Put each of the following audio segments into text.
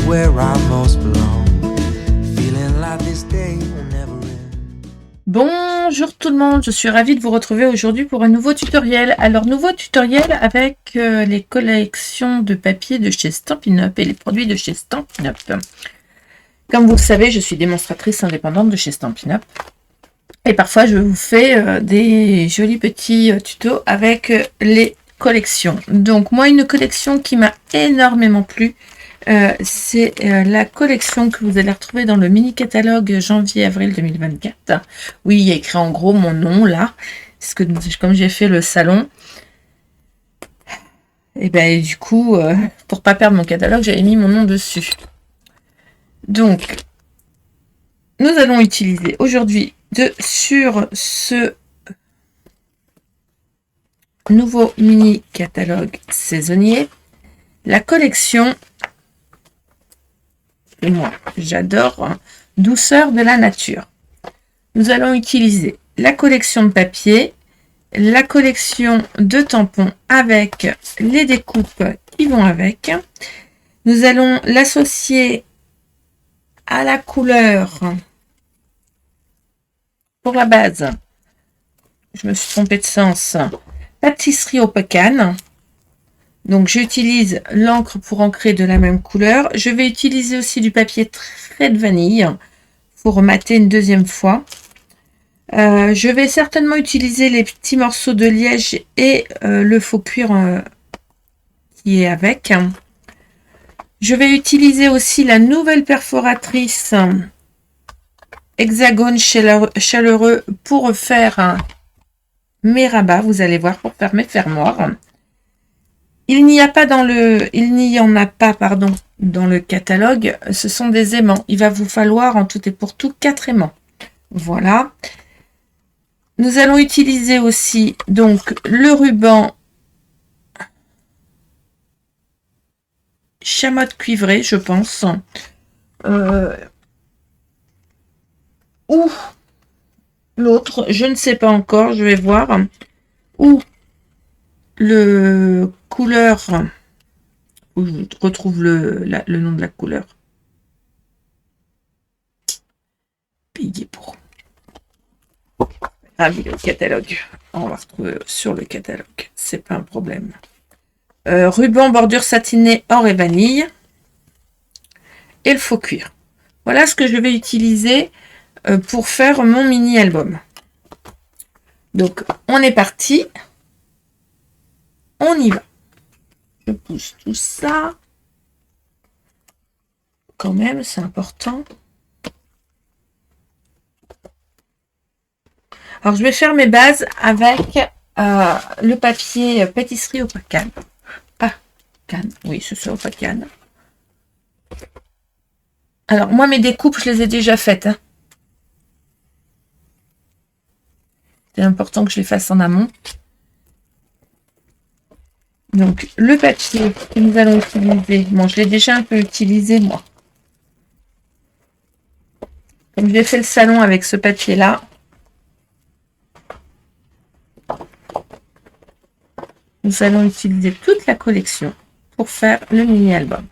where I most belong. Feeling like this day will never end. Bonjour tout le monde, je suis ravie de vous retrouver aujourd'hui pour un nouveau tutoriel. Alors, nouveau tutoriel avec les collections de papier de chez Stampin' Up et les produits de chez Stampin' Up. Comme vous le savez, je suis démonstratrice indépendante de chez Stampin' Up. Et parfois, je vous fais des jolis petits tutos avec les collections. Donc, moi, une collection qui m'a énormément plu, c'est la collection que vous allez retrouver dans le mini-catalogue janvier-avril 2024. Oui, il y a écrit en gros mon nom, là. Parce que comme j'ai fait le salon, et ben du coup, pour pas perdre mon catalogue, j'avais mis mon nom dessus. Donc, nous allons utiliser aujourd'hui sur ce nouveau mini catalogue saisonnier la collection, et moi j'adore, douceur de la nature. Nous allons utiliser la collection de papier, la collection de tampons avec les découpes qui vont avec. Nous allons l'associer à la couleur. Pour la base, je me suis trompée de sens, pâtisserie au pecan. Donc j'utilise l'encre pour ancrer de la même couleur. Je vais utiliser aussi du papier trait de vanille pour mater une deuxième fois. Je vais certainement utiliser les petits morceaux de liège et le faux cuir qui est avec. Je vais utiliser aussi la nouvelle perforatrice hexagone chaleureux pour faire mes rabats, vous allez voir, pour faire mes fermoirs. Il n'y en a pas dans le catalogue, ce sont des aimants. Il va vous falloir en tout et pour tout 4 aimants. Voilà. Nous allons utiliser aussi donc le ruban chamotte cuivré, je pense. Ou l'autre, je ne sais pas encore, je vais voir. Ou le couleur, où je retrouve le nom de la couleur. Payé pour. Ah oui, le catalogue. On va retrouver sur le catalogue. C'est pas un problème. Ruban bordure satinée or et vanille. Et le faux cuir. Voilà ce que je vais utiliser pour faire mon mini album. Donc, on est parti. On y va. Je pousse tout ça. Quand même, c'est important. Alors, je vais faire mes bases avec le papier pâtisserie au pecan. Oui, c'est ça, au pecan. Alors, moi, mes découpes, je les ai déjà faites. Hein. C'est important que je les fasse en amont. Donc, le papier que nous allons utiliser, bon, je l'ai déjà un peu utilisé, moi. Comme j'ai fait le salon avec ce papier-là, nous allons utiliser toute la collection pour faire le mini-album.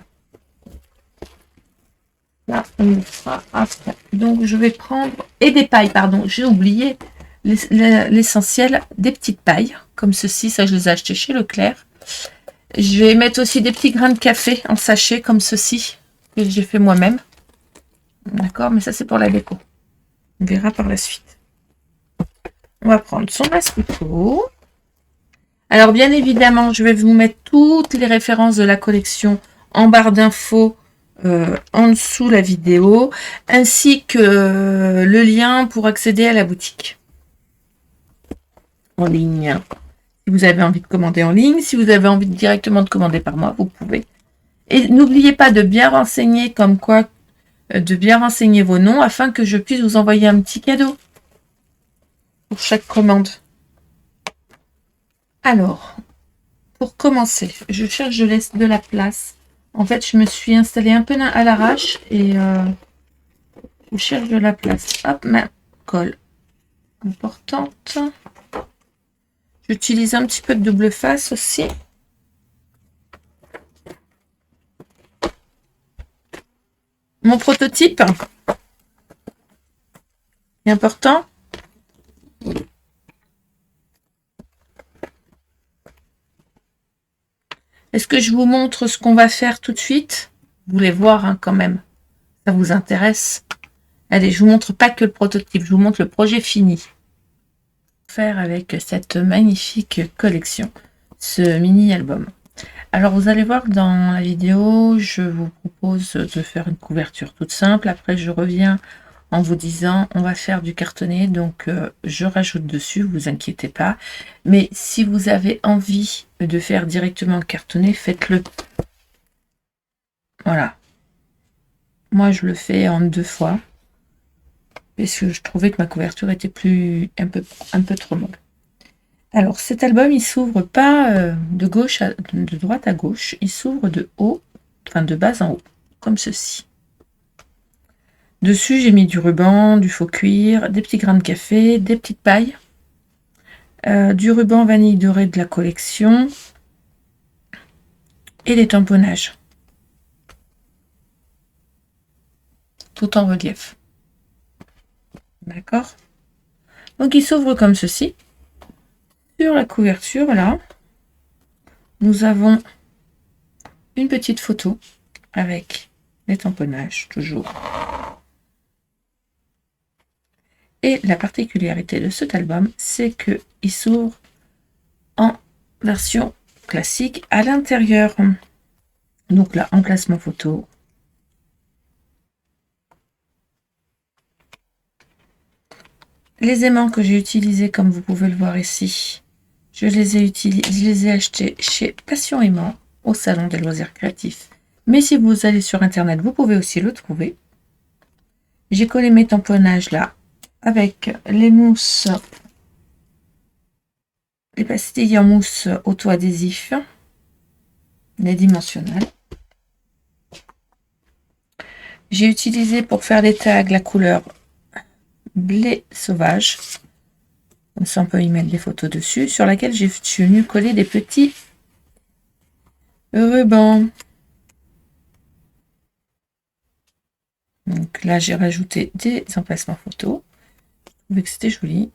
Là, on le fera après. Donc, je vais prendre... Et des pailles, pardon, j'ai oublié l'essentiel, des petites pailles, comme ceci, ça je les ai achetées chez Leclerc. Je vais mettre aussi des petits grains de café en sachet, comme ceci, que j'ai fait moi-même. D'accord, mais ça c'est pour la déco. On verra par la suite. On va prendre son asticot. Alors, bien évidemment, je vais vous mettre toutes les références de la collection en barre d'infos en dessous la vidéo, ainsi que le lien pour accéder à la boutique en ligne. Si vous avez envie de commander en ligne, si vous avez envie directement de commander par moi, vous pouvez. Et n'oubliez pas de bien renseigner de bien renseigner vos noms afin que je puisse vous envoyer un petit cadeau pour chaque commande. Alors, pour commencer, je cherche, je laisse de la place. En fait, je me suis installée un peu à l'arrache et je cherche de la place. Hop, ma colle importante. J'utilise un petit peu de double face aussi. Mon prototype est important. Est-ce que je vous montre ce qu'on va faire tout de suite? Vous voulez voir hein, quand même. Ça vous intéresse? Allez, je vous montre pas que le prototype, je vous montre le projet fini. Faire avec cette magnifique collection, ce mini-album. Alors, vous allez voir dans la vidéo, je vous propose de faire une couverture toute simple. Après, je reviens en vous disant, on va faire du cartonné. Donc, je rajoute dessus, vous inquiétez pas. Mais si vous avez envie de faire directement cartonné, faites-le. Voilà. Moi, je le fais en 2 fois. Parce que je trouvais que ma couverture était un peu trop molle. Alors, cet album, il s'ouvre pas de droite à gauche, il s'ouvre de haut, enfin de bas en haut, comme ceci. Dessus, j'ai mis du ruban, du faux cuir, des petits grains de café, des petites pailles, du ruban vanille doré de la collection et des tamponnages. Tout en relief. D'accord? Donc, il s'ouvre comme ceci. Sur la couverture, là, nous avons une petite photo avec les tamponnages, toujours. Et la particularité de cet album, c'est qu'il s'ouvre en version classique à l'intérieur. Donc là, emplacement photo. Les aimants que j'ai utilisés, comme vous pouvez le voir ici, je les ai achetés chez Passion Aimant, au Salon des Loisirs Créatifs. Mais si vous allez sur Internet, vous pouvez aussi le trouver. J'ai collé mes tamponnages là, avec les mousses, les pastilles en mousse auto-adhésif, les dimensionnels. J'ai utilisé pour faire les tags la couleur blé sauvage. Comme ça, on peut y mettre des photos dessus, sur laquelle je suis venue coller des petits rubans. Donc là, j'ai rajouté des emplacements photos. Je trouvais que c'était joli.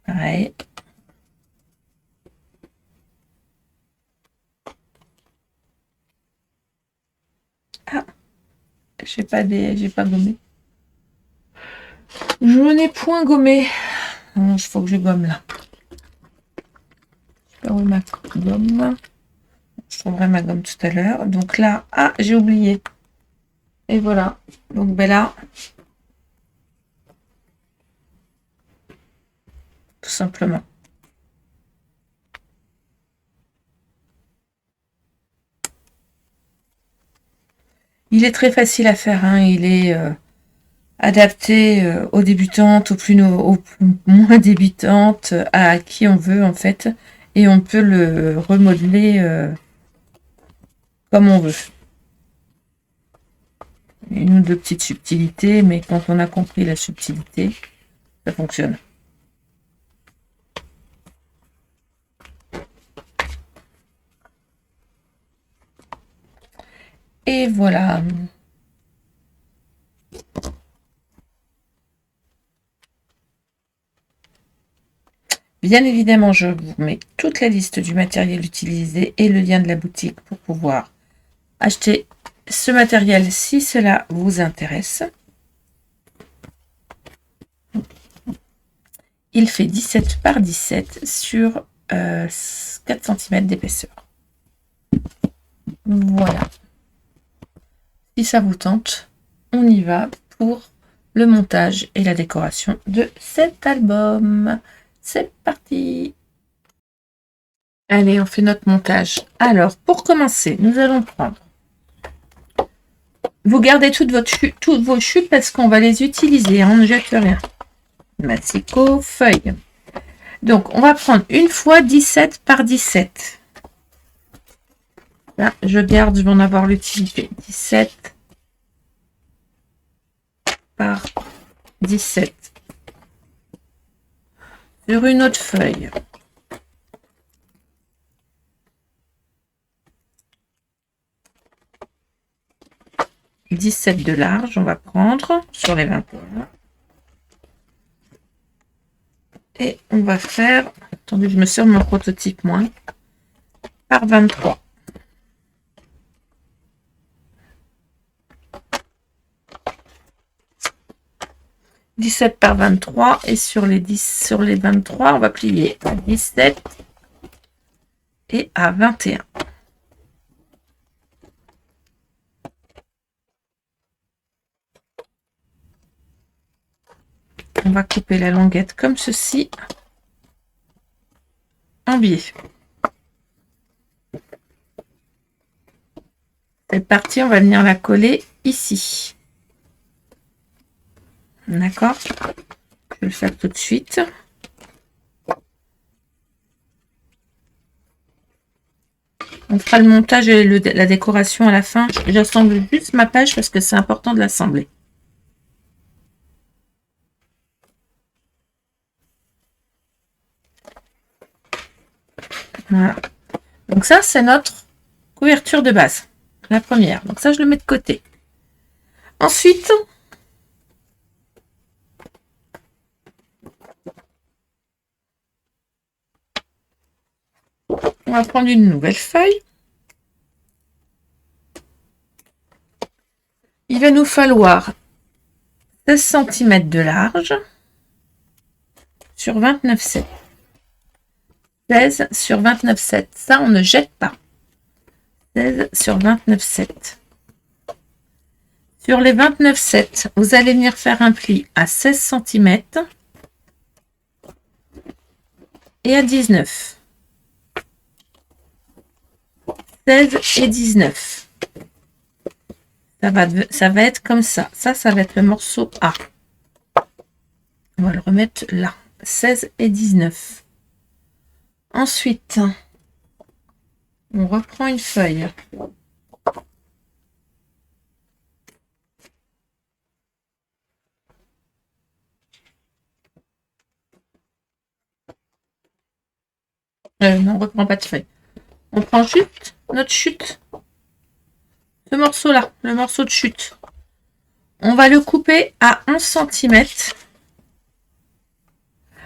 Pareil. Ah, j'ai pas gommé. Je n'ai point gommé. Il faut que je gomme là. Je sais pas où est ma gomme. Je trouverai ma gomme tout à l'heure. Donc là, ah, j'ai oublié. Et voilà. Donc ben là, tout simplement. Il est très facile à faire. Hein. Il est adapté aux débutantes, aux moins débutantes, à qui on veut en fait. Et on peut le remodeler comme on veut. Une ou deux petites subtilités, mais quand on a compris la subtilité, ça fonctionne. Et voilà. Bien évidemment, je vous mets toute la liste du matériel utilisé et le lien de la boutique pour pouvoir acheter ce matériel si cela vous intéresse. Il fait 17 par 17 sur 4 cm d'épaisseur. Voilà. Si ça vous tente, on y va pour le montage et la décoration de cet album. C'est parti! Allez, on fait notre montage. Alors, pour commencer, nous allons prendre... Vous gardez toutes vos chutes parce qu'on va les utiliser. On ne jette rien. Massicot, feuille. Donc, on va prendre une fois 17 par 17. Là, je garde, je vais en avoir l'utilité. 17 par 17. Sur une autre feuille. 17 de large, on va prendre sur les 21. Et on va faire, attendez, je me sers mon prototype moins, par 23. « 17 par 23 et sur les 23, on va plier à 17 et à 21. On va couper la languette comme ceci en biais. Cette partie, on va venir la coller ici. D'accord? Je vais le faire tout de suite. On fera le montage et la décoration à la fin. J'assemble juste ma page parce que c'est important de l'assembler. Voilà. Donc ça, c'est notre couverture de base. La première. Donc ça, je le mets de côté. Ensuite, on va prendre une nouvelle feuille. Il va nous falloir 16 cm de large sur 29,7. 16 sur 29,7. Ça, on ne jette pas. 16 sur 29,7. Sur les 29,7, vous allez venir faire un pli à 16 cm et à 19. 16 et 19. Ça va être comme ça. Ça va être le morceau A. On va le remettre là. 16 et 19. Ensuite, on reprend une feuille. Non, on reprend pas de feuille. On prend juste notre chute. Ce morceau-là, le morceau de chute. On va le couper à 11 cm.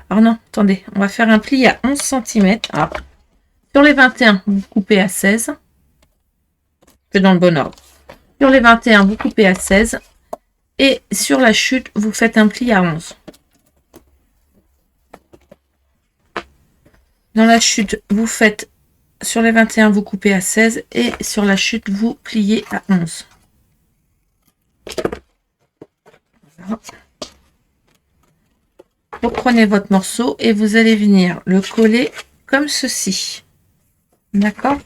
Alors non, attendez, on va faire un pli à 11 cm. Alors, sur les 21, vous coupez à 16. C'est dans le bon ordre. Sur les 21, vous coupez à 16. Et sur la chute, vous faites un pli à 11. Dans la chute, vous faites, sur les 21, vous coupez à 16. Et sur la chute, vous pliez à 11. Voilà. Vous prenez votre morceau et vous allez venir le coller comme ceci. D'accord?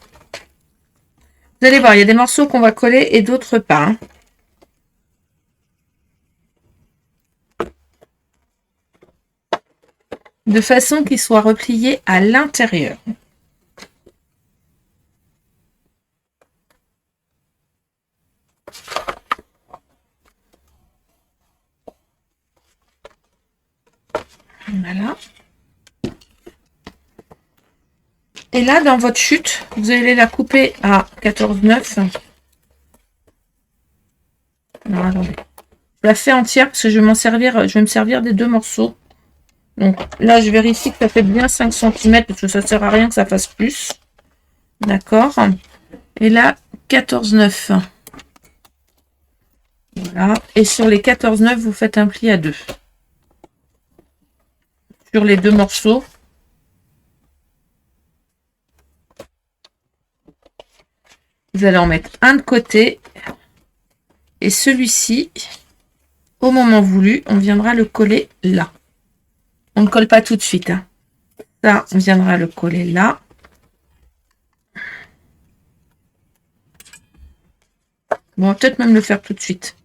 Vous allez voir, il y a des morceaux qu'on va coller et d'autres pas. Hein. De façon qu'il soit replié à l'intérieur. Voilà. Et là, dans votre chute, vous allez la couper à 14,9. Alors, attendez. Je la fais entière parce que je vais me servir des deux morceaux. Donc là, je vérifie que ça fait bien 5 cm parce que ça ne sert à rien que ça fasse plus. D'accord. Et là, 14,9. Voilà. Et sur les 14,9, vous faites un pli à 2. Sur les deux morceaux. Vous allez en mettre un de côté. Et celui-ci, au moment voulu, on viendra le coller là. On ne colle pas tout de suite. Hein. Ça, on viendra le coller là. Bon, on va peut-être même le faire tout de suite.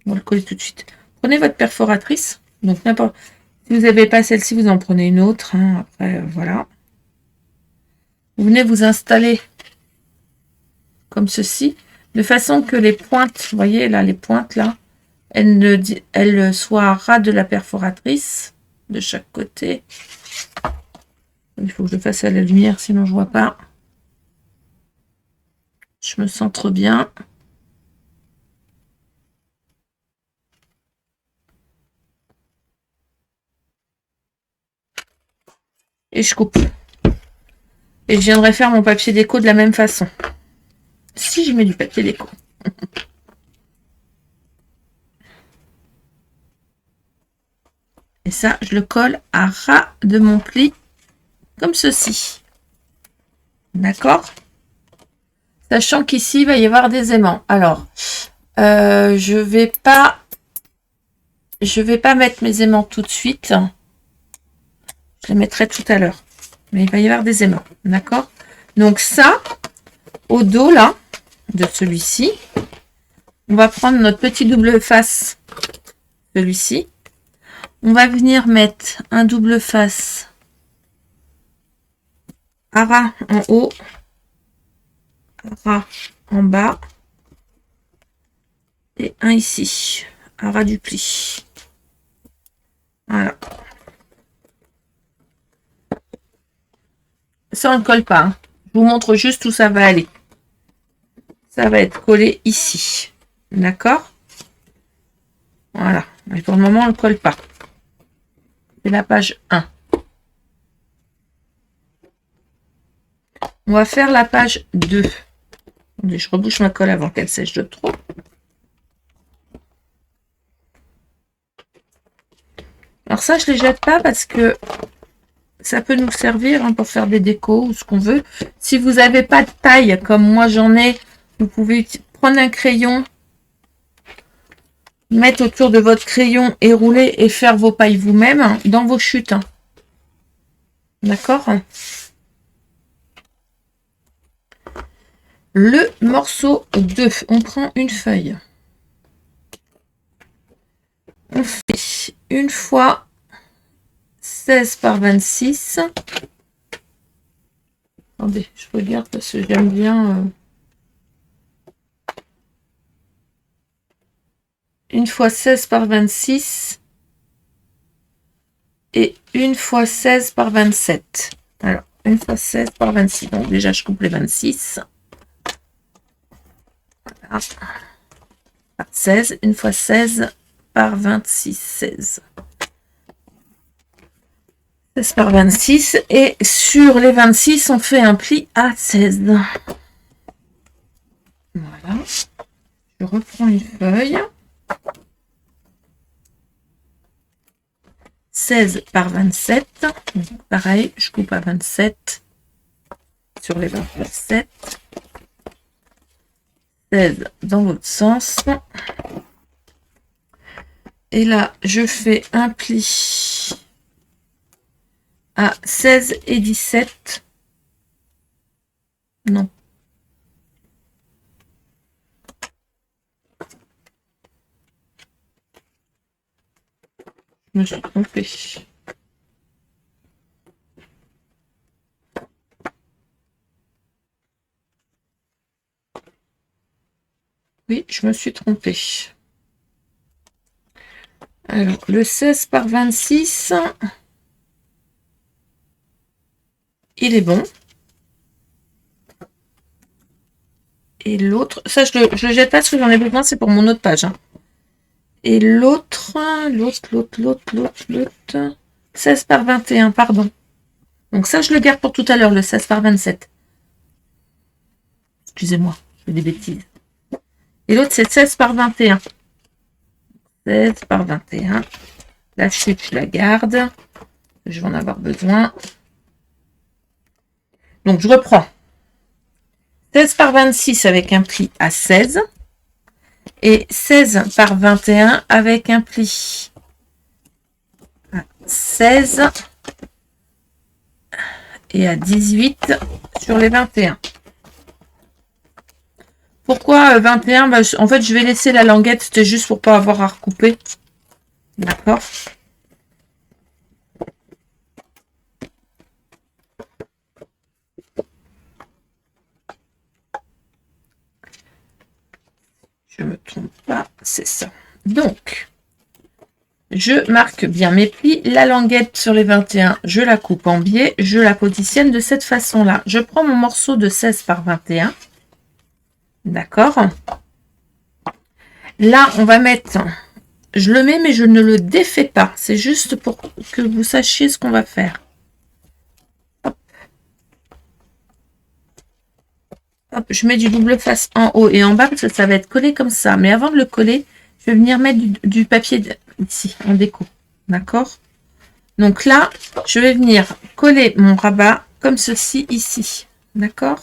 On va le coller tout de suite. Prenez votre perforatrice. Donc, n'importe. Si vous n'avez pas celle-ci, vous en prenez une autre. Hein. Après, voilà. Vous venez vous installer comme ceci. De façon que les pointes, vous voyez là, les pointes là, elles soient ras de la perforatrice de chaque côté. Il faut que je le fasse à la lumière, sinon je vois pas. Je me centre bien. et je coupe. Et je viendrai faire mon papier déco de la même façon. Si je mets du papier déco. Et ça, je le colle à ras de mon pli, comme ceci. D'accord? Sachant qu'ici, il va y avoir des aimants. Alors, je vais pas mettre mes aimants tout de suite. Je les mettrai tout à l'heure. Mais il va y avoir des aimants. D'accord? Donc ça, au dos, là, de celui-ci, on va prendre notre petit double face, celui-ci. On va venir mettre un double face à ras en haut, à ras en bas, et un ici, à ras du pli. Voilà. Ça, on ne colle pas. Hein. Je vous montre juste où ça va aller. Ça va être collé ici. D'accord? Voilà. Mais pour le moment, on ne colle pas. C'est la page 1. On va faire la page 2. Je rebouche ma colle avant qu'elle sèche de trop. Alors ça, je ne les jette pas parce que ça peut nous servir hein, pour faire des décos ou ce qu'on veut. Si vous n'avez pas de paille comme moi j'en ai, vous pouvez prendre un crayon, mettre autour de votre crayon et rouler et faire vos pailles vous-même hein, dans vos chutes. Hein. D'accord? Le morceau 2, on prend une feuille. On fait une fois 16 par 26. Attendez, je regarde parce que j'aime bien. Une fois 16 par 26. Et une fois 16 par 27. Alors, une fois 16 par 26. Donc déjà, je coupe les 26. Voilà. Par 16. Une fois 16 par 26. 16. 16 par 26. Et sur les 26, on fait un pli à 16. Voilà. Je reprends une feuille. 16 par 27. Donc, pareil, je coupe à 27 sur les 27. 16 dans l'autre sens. Et là, je fais un pli à 16 et 17. Non. Je me suis trompée. Oui, je me suis trompée. Alors, le 16 par 26, il est bon. Et l'autre, ça je le jette pas parce que j'en ai besoin, c'est pour mon autre page. Hein. Et l'autre, 16 par 21, pardon. Donc ça, je le garde pour tout à l'heure, le 16 par 27. Excusez-moi, je fais des bêtises. Et l'autre, c'est 16 par 21. 16 par 21. La chute, je la garde. Je vais en avoir besoin. Donc, je reprends. 16 par 26 avec un pli à 16. Et 16 par 21 avec un pli à 16 et à 18 sur les 21. Pourquoi 21 bah, en fait, je vais laisser la languette, c'était juste pour pas avoir à recouper. D'accord. Je me trompe pas, c'est ça. Donc, je marque bien mes plis. La languette sur les 21, je la coupe en biais. Je la positionne de cette façon-là. Je prends mon morceau de 16 par 21. D'accord. Là, on va mettre... Je le mets, mais je ne le défais pas. C'est juste pour que vous sachiez ce qu'on va faire. hop, je mets du double face en haut et en bas parce que ça va être collé comme ça. Mais avant de le coller, je vais venir mettre du papier ici en déco. D'accord? Donc là, je vais venir coller mon rabat comme ceci ici. D'accord?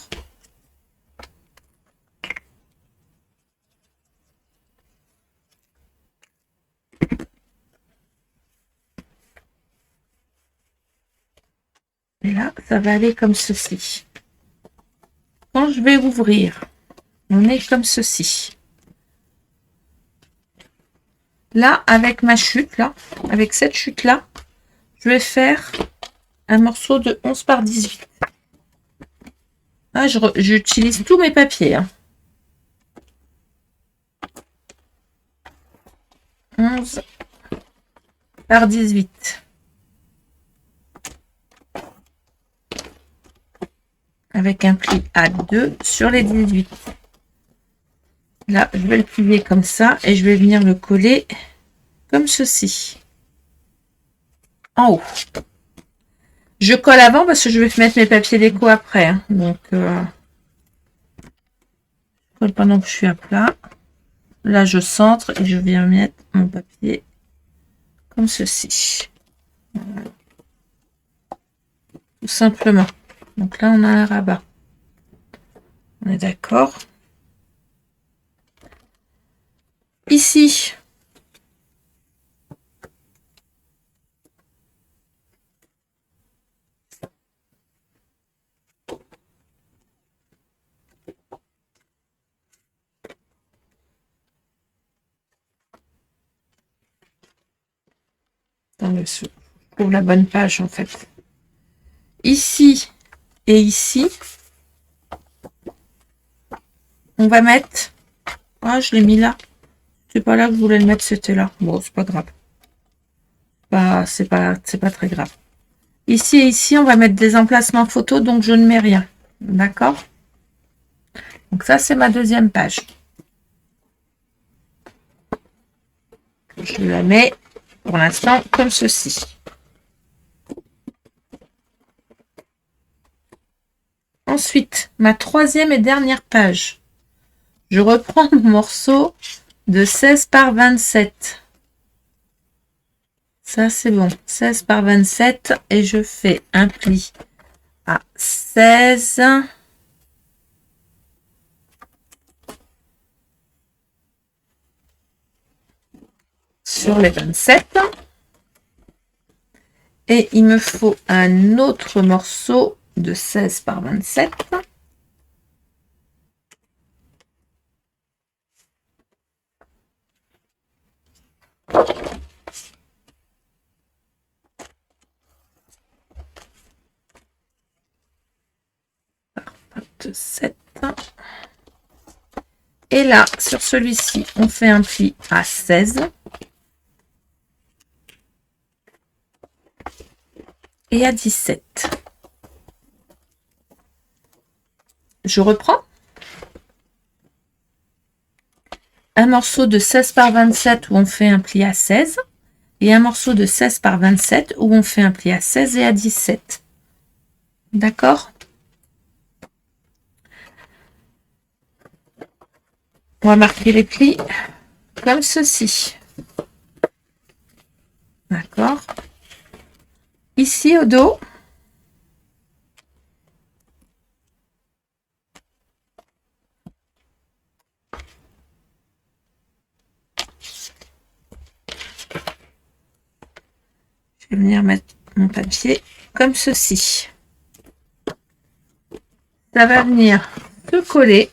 Et là, ça va aller comme ceci. Quand je vais ouvrir, on est comme ceci. Là, avec ma chute, là, avec cette chute-là, je vais faire un morceau de 11 par 18. Là, j'utilise tous mes papiers. Hein. 11 par 18. Avec un pli à 2 sur les 18. Là, je vais le plier comme ça et je vais venir le coller comme ceci. En haut. Je colle avant parce que je vais mettre mes papiers déco après. Hein. Donc, je colle pendant que je suis à plat. Là, je centre et je viens mettre mon papier comme ceci. Voilà. Tout simplement. Donc là, on a un rabat. On est d'accord. Ici, je trouve la bonne page en fait. Ici et ici, on va mettre. Ah, je l'ai mis là. C'est pas là que je voulais le mettre, c'était là. Bon, c'est pas grave. C'est pas très grave. Ici et ici, on va mettre des emplacements photos, donc je ne mets rien. D'accord? Donc ça, c'est ma deuxième page. Je la mets pour l'instant comme ceci. Ensuite, ma troisième et dernière page. Je reprends mon morceau de 16 par 27. Ça, c'est bon. 16 par 27 et je fais un pli à 16. Sur les 27. Et il me faut un autre morceau de 16 par 27. Et là, sur celui-ci, on fait un pli à 16. Et à 17. Je reprends. Un morceau de 16 par 27 où on fait un pli à 16. Et un morceau de 16 par 27 où on fait un pli à 16 et à 17. D'accord? On va marquer les plis comme ceci. D'accord? Ici au dos, je vais venir mettre mon papier comme ceci. Ça va venir se coller.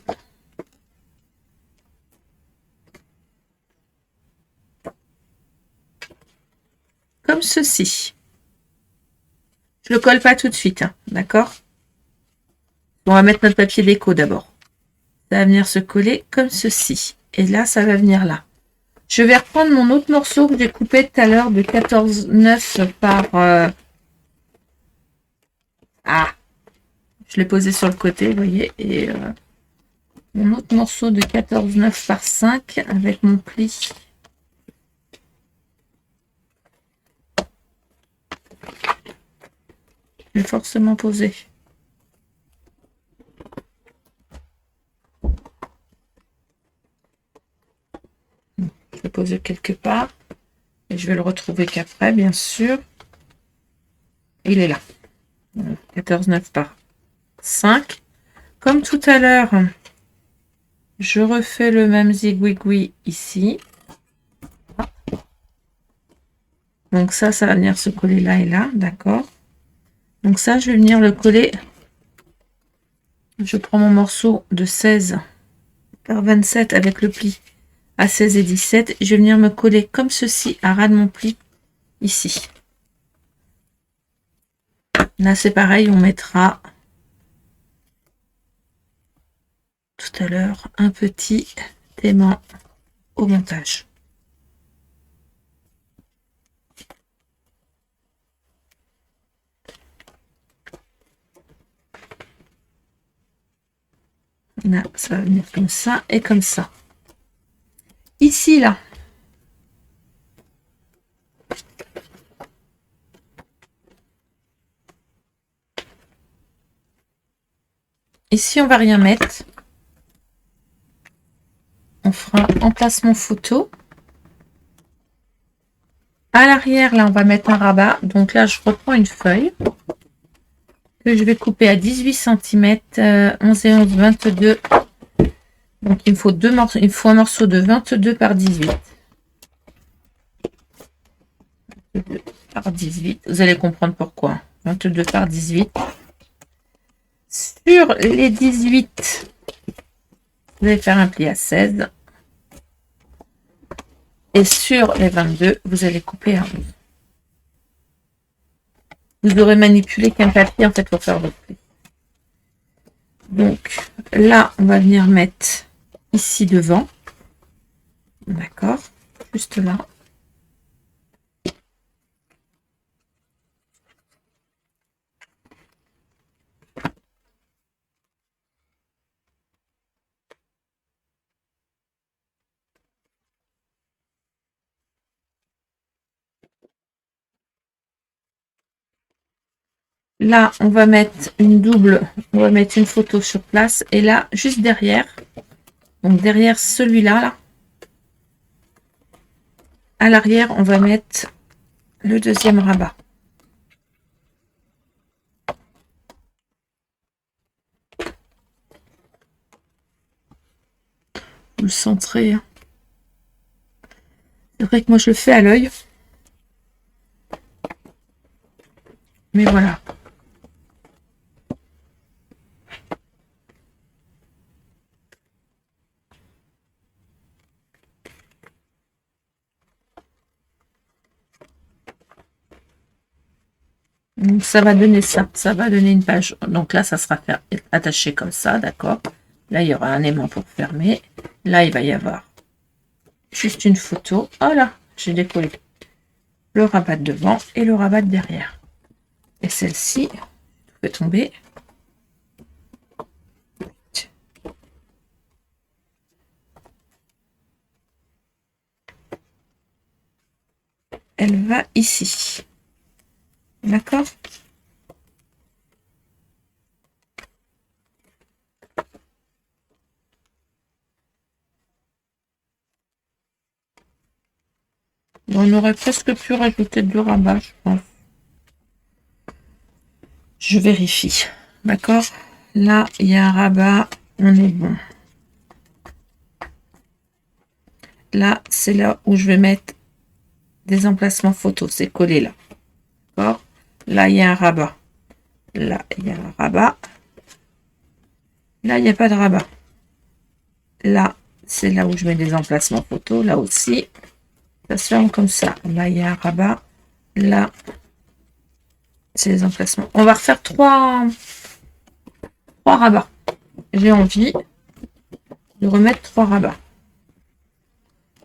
Comme ceci. Je le colle pas tout de suite, hein, d'accord? On va mettre notre papier déco d'abord. Ça va venir se coller comme ceci. Et là, ça va venir là. Je vais reprendre mon autre morceau que j'ai coupé tout à l'heure de 14,9 par... Ah, je l'ai posé sur le côté, vous voyez. Et mon autre morceau de 14,9 par 5 avec mon pli. Je vais forcément poser. posé quelque part. Et je vais le retrouver qu'après, bien sûr. Il est là. 14,9 par 5. Comme tout à l'heure, je refais le même zigouigoui ici. Donc ça va venir se coller là et là, d'accord. Donc ça, je vais venir le coller. Je prends mon morceau de 16 par 27 avec le pli à 16 et 17. Je vais venir me coller comme ceci à ras de mon pli ici. Là, c'est pareil, on mettra tout à l'heure un petit aimant au montage. Là, ça va venir comme ça et comme ça. Ici, là. Ici, on va rien mettre. On fera un emplacement photo. À l'arrière, là, on va mettre un rabat. Donc là, je reprends une feuille que je vais couper à 18 cm, 11 et 11, 22. Donc, il me faut deux morceaux. Il faut un morceau de 22 par 18. 22 par 18. Vous allez comprendre pourquoi. 22 par 18. Sur les 18, vous allez faire un pli à 16. Et sur les 22, vous allez couper à 11. Vous aurez manipulé qu'un papier en fait pour faire votre pli. Donc là, on va venir mettre ici devant. D'accord, juste là. Là, on va mettre une double, on va mettre une photo sur place. Et là, juste derrière, donc derrière celui-là, là, à l'arrière, on va mettre le deuxième rabat. Vous le centrez. C'est vrai que moi, je le fais à l'œil. Mais voilà. Donc ça va donner ça va donner une page. Donc là, ça sera attaché comme ça, d'accord. Là, il y aura un aimant pour fermer. Là, il va y avoir juste une photo. Oh là, j'ai décollé le rabat de devant et le rabat de derrière. Et celle-ci, je vais tomber. Elle va ici. D'accord? On aurait presque pu rajouter du rabat, je pense. Je vérifie. D'accord? Là, il y a un rabat. On est bon. Là, c'est là où je vais mettre des emplacements photos. C'est collé là. D'accord? Là, il y a un rabat. Là, il y a un rabat. Là, il n'y a pas de rabat. Là, c'est là où je mets des emplacements photos. Là aussi, ça se ferme comme ça. Là, il y a un rabat. Là, c'est les emplacements. On va refaire trois rabats. J'ai envie de remettre 3 rabats.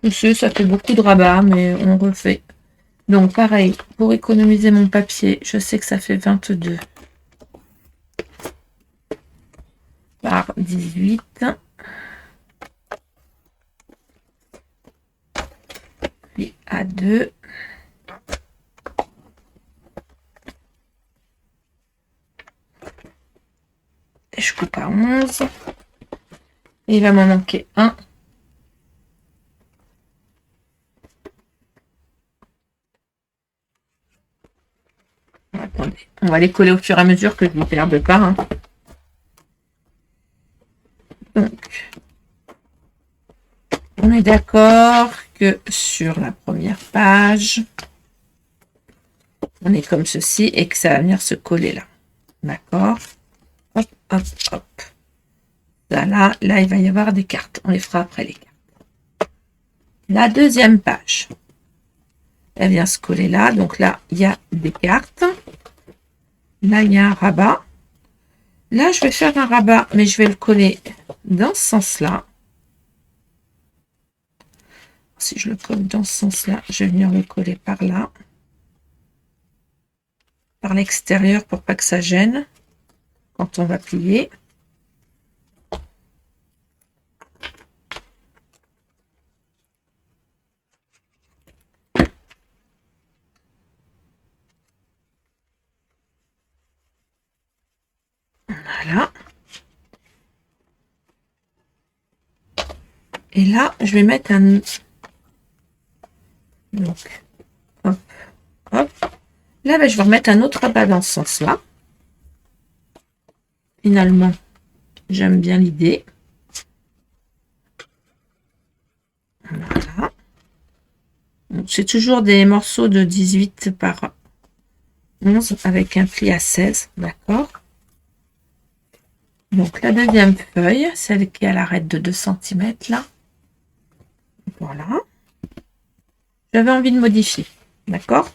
Je sais, ça fait beaucoup de rabats, mais on refait. Donc, pareil, pour économiser mon papier, je sais que ça fait 22 par 18. Puis à 2. Et je coupe à 11. Et il va m'en manquer un. Attendez, on va les coller au fur et à mesure que je ne perde pas. Hein. Donc, on est d'accord que sur la première page, on est comme ceci et que ça va venir se coller là. D'accord? Hop, hop, hop. Là, il va y avoir des cartes. On les fera après les cartes. La deuxième page, elle vient se coller là. Donc là, il y a des cartes. Là, il y a un rabat. Là, je vais faire un rabat, mais je vais le coller dans ce sens-là. Si je le colle dans ce sens-là, je vais venir le coller par là. Par l'extérieur pour pas que ça gêne quand on va plier. Voilà. Et là, je vais mettre un... Donc, hop, hop. Là, ben, je vais remettre un autre rabat dans ce sens-là. Finalement, j'aime bien l'idée. Voilà. C'est toujours des morceaux de 18 par 11 avec un pli à 16, d'accord? Donc la deuxième feuille, celle qui a l'arête de 2 cm là. Voilà. J'avais envie de modifier, d'accord?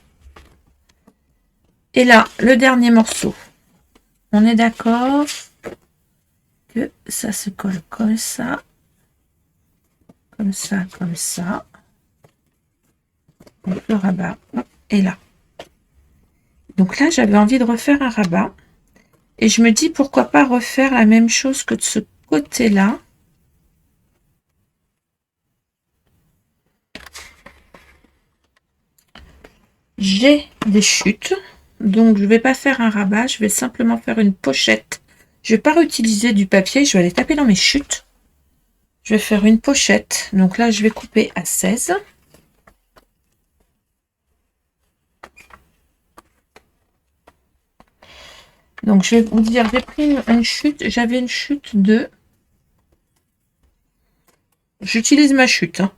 Et là, le dernier morceau. On est d'accord que ça se colle comme ça. Comme ça, comme ça. Donc le rabat est là. Donc là, j'avais envie de refaire un rabat. Et je me dis, pourquoi pas refaire la même chose que de ce côté-là. J'ai des chutes. Donc, je ne vais pas faire un rabat. Je vais simplement faire une pochette. Je ne vais pas réutiliser du papier. Je vais aller taper dans mes chutes. Je vais faire une pochette. Donc là, je vais couper à 16. Donc, je vais vous dire, j'ai pris une chute. J'avais une chute de... J'utilise ma chute. Hein.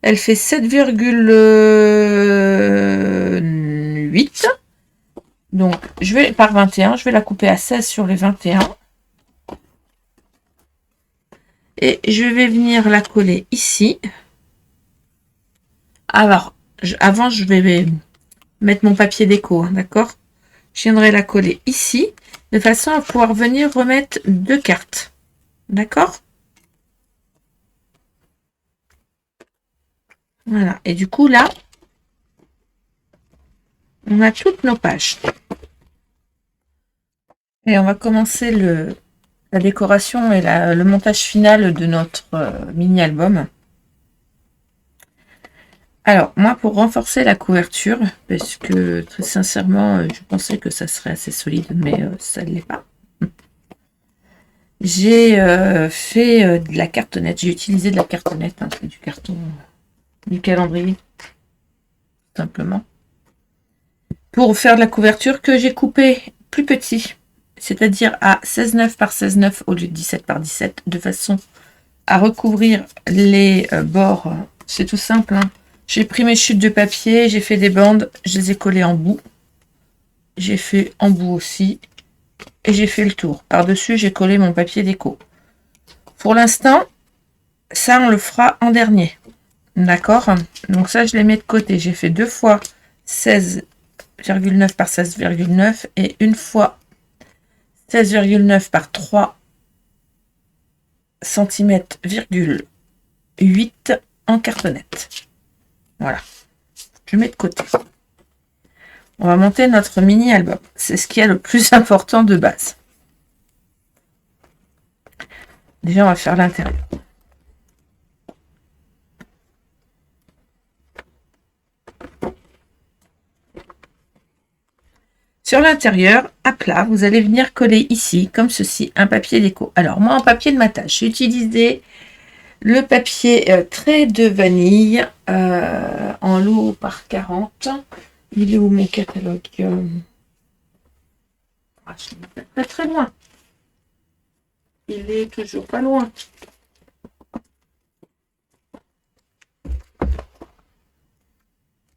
Elle fait 7,8. Donc, je vais par 21. Je vais la couper à 16 sur les 21. Et je vais venir la coller ici. Alors, avant, je vais mettre mon papier déco, hein, d'accord? Je viendrai la coller ici, de façon à pouvoir venir remettre 2 cartes. D'accord? Voilà. Et du coup, là, on a toutes nos pages. Et on va commencer la décoration et le montage final de notre mini-album. Alors, moi, pour renforcer la couverture, parce que très sincèrement, je pensais que ça serait assez solide, mais ça ne l'est pas. J'ai fait de la cartonnette. J'ai utilisé de la cartonnette, hein, c'est du carton, du calendrier, tout simplement. Pour faire de la couverture que j'ai coupé plus petit, c'est-à-dire à 16,9 par 16,9 au lieu de 17 par 17, de façon à recouvrir les bords. C'est tout simple, hein. J'ai pris mes chutes de papier, j'ai fait des bandes, je les ai collées en bout. J'ai fait en bout aussi. Et j'ai fait le tour. Par-dessus, j'ai collé mon papier déco. Pour l'instant, ça, on le fera en dernier. D'accord? Donc ça, je les mets de côté. J'ai fait 2 fois 16,9 par 16,9 et une fois 16,9 par 3 cm,8 en cartonnette. Voilà. Je mets de côté. On va monter notre mini-album. C'est ce qui est le plus important de base. Déjà, on va faire l'intérieur. Sur l'intérieur, à plat, vous allez venir coller ici, comme ceci, un papier déco. Alors, moi, en papier de matage, j'ai utilisé le papier trait de vanille en lot par 40. Il est où mon catalogue? Ah, je suis très très loin. Il est toujours pas loin.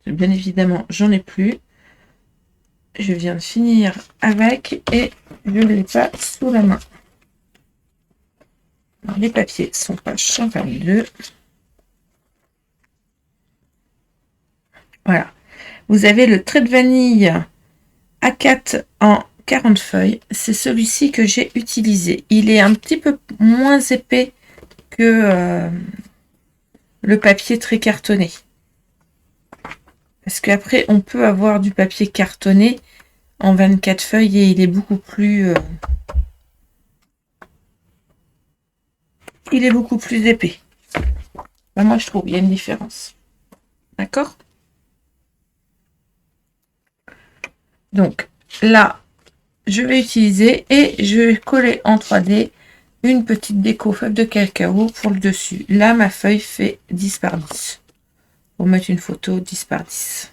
Bien évidemment, j'en ai plus. Je viens de finir avec et je ne l'ai pas sous la main. Alors, les papiers sont page 52. Voilà. Vous avez le trait de vanille A4 en 40 feuilles. C'est celui-ci que j'ai utilisé. Il est un petit peu moins épais que le papier très cartonné. Parce qu'après, on peut avoir du papier cartonné en 24 feuilles et il est beaucoup plus... il est beaucoup plus épais. Ben, moi, je trouve il y a une différence. D'accord? Donc, là, je vais utiliser et je vais coller en 3D une petite déco feuille de cacao pour le dessus. Là, ma feuille fait 10 par 10. Pour mettre une photo 10 par 10.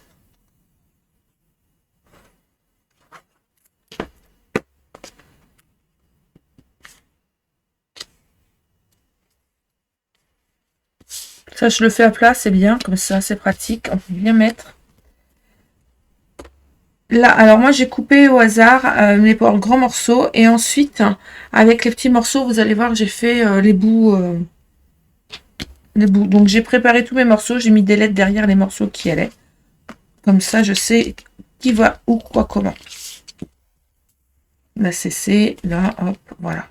Ça, je le fais à plat, c'est bien. Comme ça, c'est pratique. On peut bien mettre. Là, alors moi, j'ai coupé au hasard les grands morceaux. Et ensuite, avec les petits morceaux, vous allez voir, j'ai fait les bouts. Donc, j'ai préparé tous mes morceaux. J'ai mis des lettres derrière les morceaux qui allaient. Comme ça, je sais qui va où, quoi, comment. Là, c'est là, hop, voilà.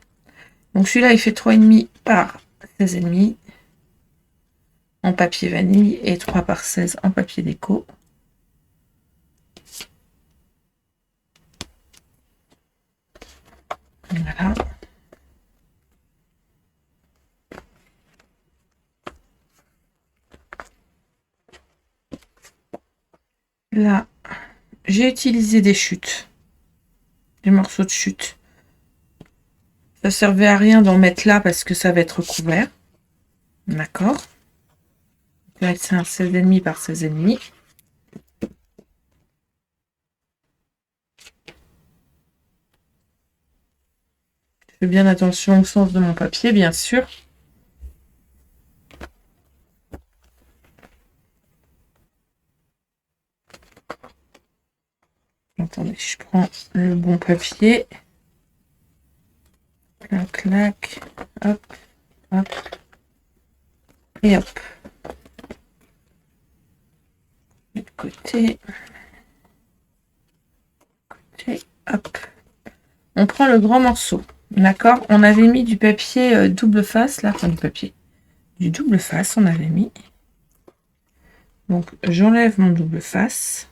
Donc, celui-là, il fait 3,5 par 16,5 en papier vanille et 3 par 16 en papier déco. Voilà. Là, j'ai utilisé des chutes. Des morceaux de chute. Ça servait à rien d'en mettre là parce que ça va être couvert. D'accord. Là, c'est un 16,5 par 16,5. Je fais bien attention au sens de mon papier, bien sûr. Attendez, je prends le bon papier. Clac, clac. Hop, hop. Et hop. De côté. Côté. Hop. On prend le grand morceau. D'accord? On avait mis du papier double face, là. Enfin, du papier. Du double face, on avait mis. Donc, j'enlève mon double face.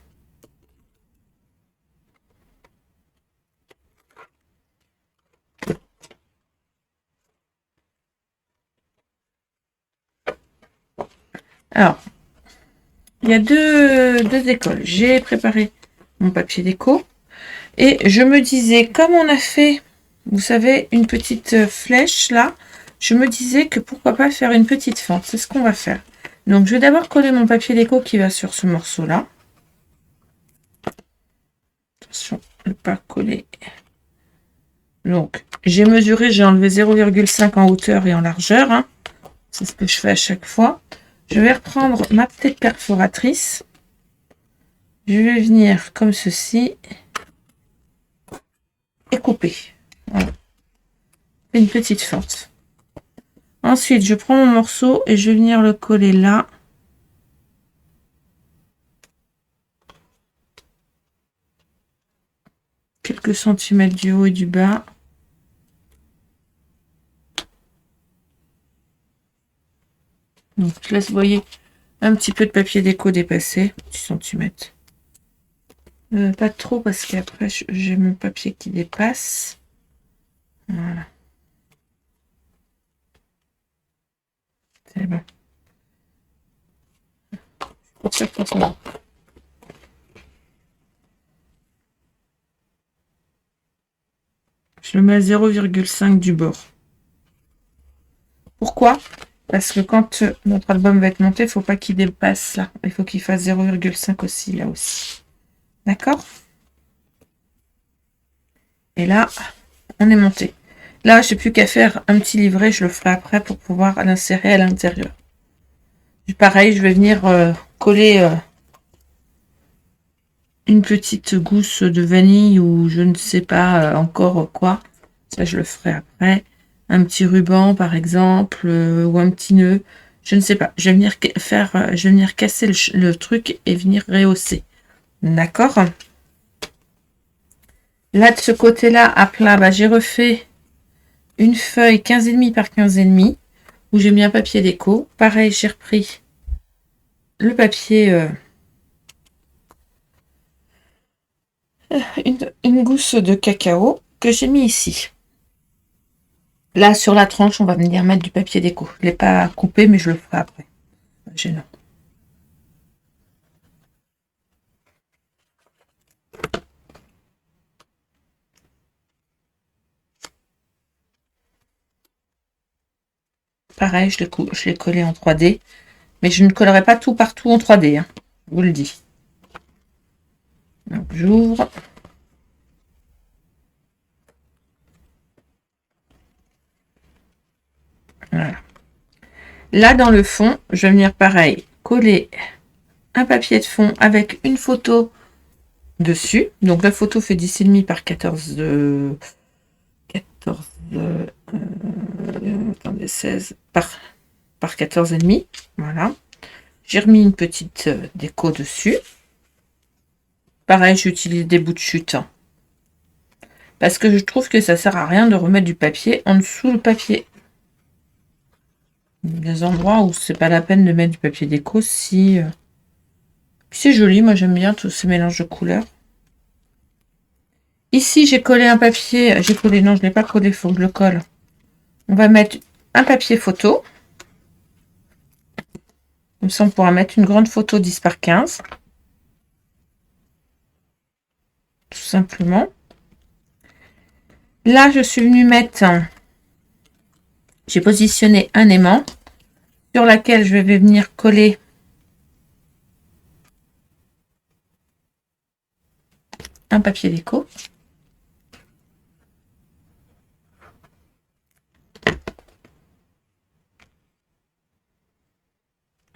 Alors, il y a deux écoles. J'ai préparé mon papier déco. Et je me disais, comme on a fait, vous savez, une petite flèche là, je me disais que pourquoi pas faire une petite fente. C'est ce qu'on va faire. Donc, je vais d'abord coller mon papier déco qui va sur ce morceau-là. Attention de ne pas coller. Donc, j'ai mesuré, j'ai enlevé 0,5 en hauteur et en largeur. Hein. C'est ce que je fais à chaque fois. Je vais reprendre ma petite perforatrice. Je vais venir comme ceci. Et couper. Voilà. Une petite fente. Ensuite, je prends mon morceau et je vais venir le coller là. Quelques centimètres du haut et du bas. Donc, je laisse, vous voyez, un petit peu de papier déco dépassé, 10 centimètres. Pas trop parce qu'après, j'ai mon papier qui dépasse. Voilà. C'est bon. Pour ça que ça. Je le mets à 0,5 du bord. Pourquoi? Parce que quand notre album va être monté, il ne faut pas qu'il dépasse là. Il faut qu'il fasse 0,5 aussi, là aussi. D'accord? Et là, on est monté. Là, j'ai plus qu'à faire un petit livret, je le ferai après pour pouvoir l'insérer à l'intérieur. Pareil, je vais venir coller une petite gousse de vanille ou je ne sais pas encore quoi. Ça, je le ferai après. Un petit ruban, par exemple, ou un petit nœud. Je ne sais pas. Je vais venir je vais venir casser le truc et venir rehausser. D'accord? Là, de ce côté-là, à plat, bah, j'ai refait une feuille 15,5 par 15,5 où j'ai mis un papier déco. Pareil, j'ai repris le papier, une gousse de cacao que j'ai mis ici. Là, sur la tranche, on va venir mettre du papier déco. Je ne l'ai pas coupé, mais je le ferai après. Gênant. Pareil, je l'ai collé en 3D. Mais je ne collerai pas tout partout en 3D. Hein, je vous le dis. Donc, j'ouvre. Voilà. Là, dans le fond, je vais venir pareil, coller un papier de fond avec une photo dessus. Donc, la photo fait 10,5 par 14... 16 par 14,5. Voilà. J'ai remis une petite déco dessus. Pareil, j'utilise des bouts de chute. Hein, parce que je trouve que ça sert à rien de remettre du papier en dessous le papier. Des endroits où c'est pas la peine de mettre du papier déco si... c'est joli, moi j'aime bien tout ce mélange de couleurs. Ici, j'ai collé un papier. J'ai collé, non, je ne l'ai pas collé, il faut que je le colle. On va mettre un papier photo. Comme ça, on pourra mettre une grande photo 10 par 15. Tout simplement. Là, je suis venue mettre... j'ai positionné un aimant sur laquelle je vais venir coller un papier déco.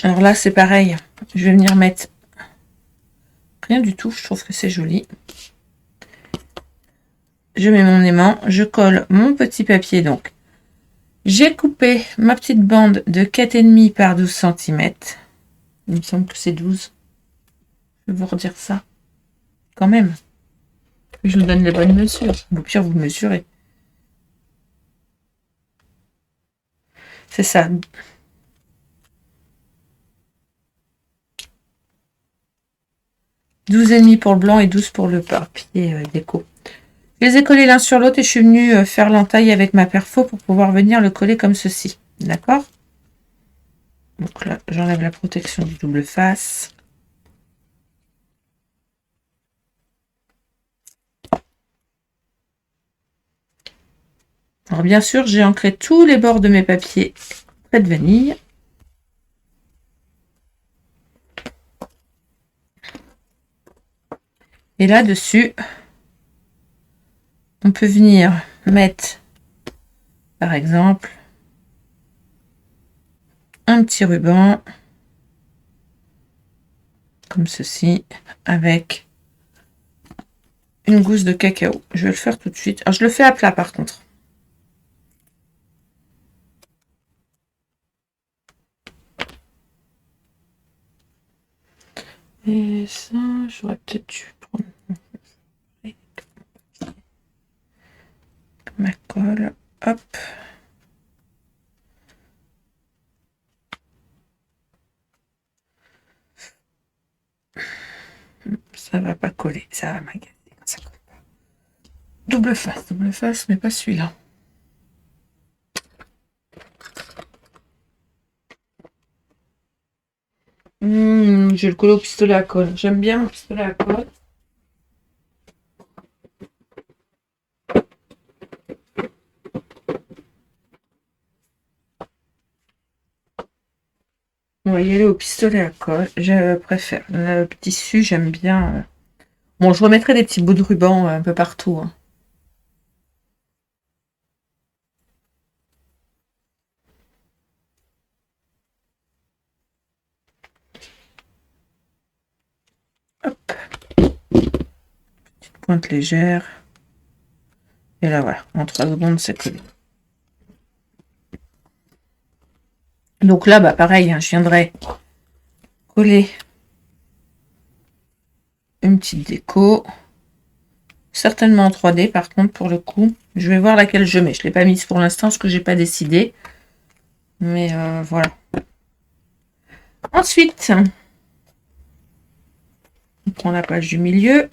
Alors là, c'est pareil. Je vais venir mettre rien du tout. Je trouve que c'est joli. Je mets mon aimant. Je colle mon petit papier. Donc, j'ai coupé ma petite bande de 4,5 par 12 cm. Il me semble que c'est 12. Je vais vous redire ça. Quand même. Je vous donne les bonnes mesures. Au pire, vous mesurez. C'est ça. « 12,5 pour le blanc et 12 pour le papier déco. Je les ai collés l'un sur l'autre et je suis venue faire l'entaille avec ma perfo pour pouvoir venir le coller comme ceci. D'accord? Donc là, j'enlève la protection du double face. Alors bien sûr, j'ai ancré tous les bords de mes papiers près de vanille. Et là-dessus, on peut venir mettre, par exemple, un petit ruban, comme ceci, avec une gousse de cacao. Je vais le faire tout de suite. Alors, je le fais à plat, par contre. Et ça, j'aurais peut-être dû prendre ma colle. Hop. Ça va pas coller. Ça va m'agacer. Ça colle pas. Double face, mais pas celui-là. Je vais le coller au pistolet à colle. J'aime bien le pistolet à colle. On va y aller au pistolet à colle. Je préfère. Le tissu, j'aime bien. Bon, je remettrai des petits bouts de ruban un peu partout. Hein. pointe légère. Et là, voilà, en 3 secondes, c'est collé. Donc là, bah pareil, hein, je viendrai coller une petite déco. Certainement en 3D, par contre, pour le coup. Je vais voir laquelle je mets. Je ne l'ai pas mise pour l'instant, parce que j'ai pas décidé. Mais voilà. Ensuite, on prend la page du milieu.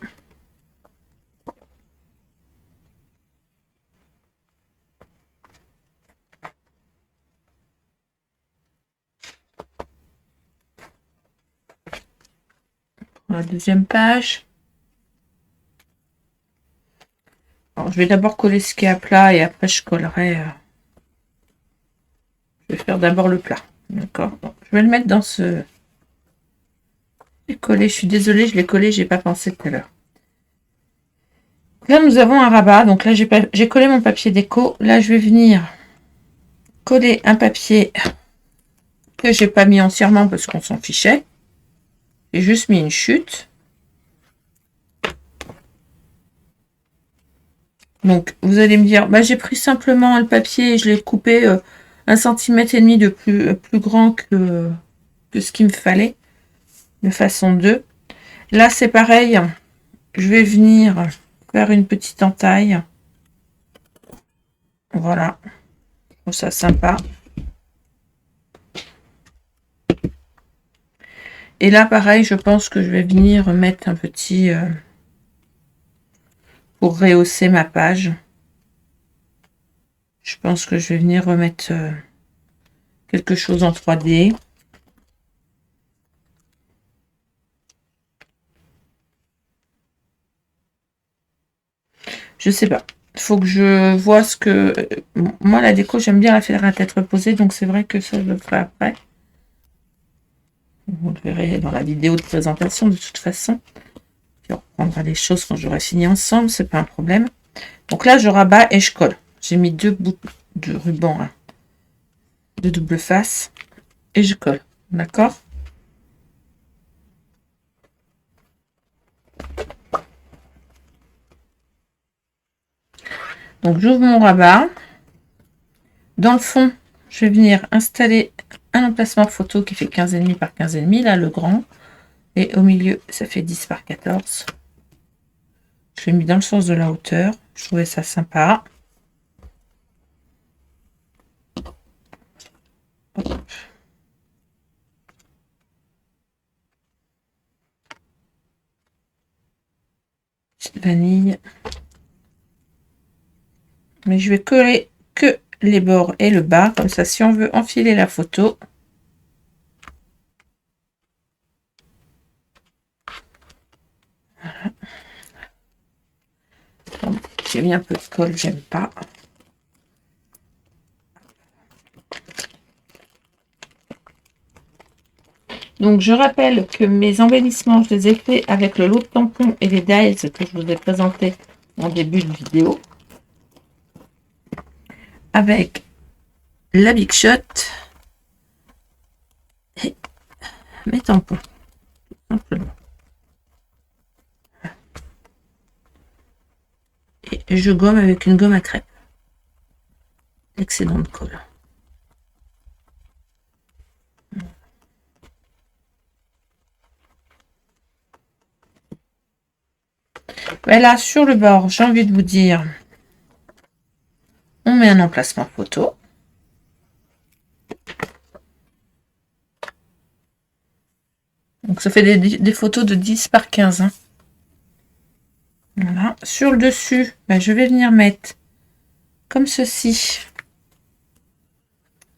La deuxième page. Alors, je vais d'abord coller ce qui est à plat et après je collerai. Je vais faire d'abord le plat. D'accord. Je vais le mettre dans ce. Collé. Je suis désolée, je l'ai collé, j'ai pas pensé tout à l'heure. Là, nous avons un rabat. Donc là, j'ai collé mon papier déco. Là, je vais venir coller un papier que j'ai pas mis entièrement parce qu'on s'en fichait. J'ai juste mis une chute. Donc, vous allez me dire, bah, j'ai pris simplement le papier et je l'ai coupé 1,5 cm de plus grand que ce qu'il me fallait, de façon 2. Là, c'est pareil. Je vais venir faire une petite entaille. Voilà. Je trouve ça sympa. Et là, pareil, je pense que je vais venir mettre un petit... pour rehausser ma page. Je pense que je vais venir remettre quelque chose en 3D. Je sais pas. Il faut que je vois ce que... Moi, la déco, j'aime bien la faire à tête reposée. Donc, c'est vrai que ça, je le ferai après. Vous le verrez dans la vidéo de présentation, de toute façon. Puis on reprendra les choses quand j'aurai fini ensemble. C'est pas un problème. Donc là, je rabats et je colle. J'ai mis 2 bouts de ruban hein, de double face. Et je colle. D'accord ? Donc, j'ouvre mon rabat. Dans le fond, je vais venir installer un emplacement photo qui fait 15,5 par 15,5, là, le grand. Et au milieu, ça fait 10 par 14. Je l'ai mis dans le sens de la hauteur. Je trouvais ça sympa. Hop. Petite vanille. Mais je vais coller que les bords et le bas. Comme ça, si on veut enfiler la photo, voilà. J'ai mis un peu de colle, j'aime pas. Donc, je rappelle que mes embellissements, je les ai faits avec le lot de tampons et les dies que je vous ai présenté en début de vidéo. Avec la Big Shot et mes tampons, tout simplement. Et je gomme avec une gomme à crêpes. L'excédent de colle. Et là, sur le bord, j'ai envie de vous dire, on met un emplacement photo. Donc, ça fait des photos de 10 par 15. Hein. Voilà. Sur le dessus, ben, je vais venir mettre, comme ceci,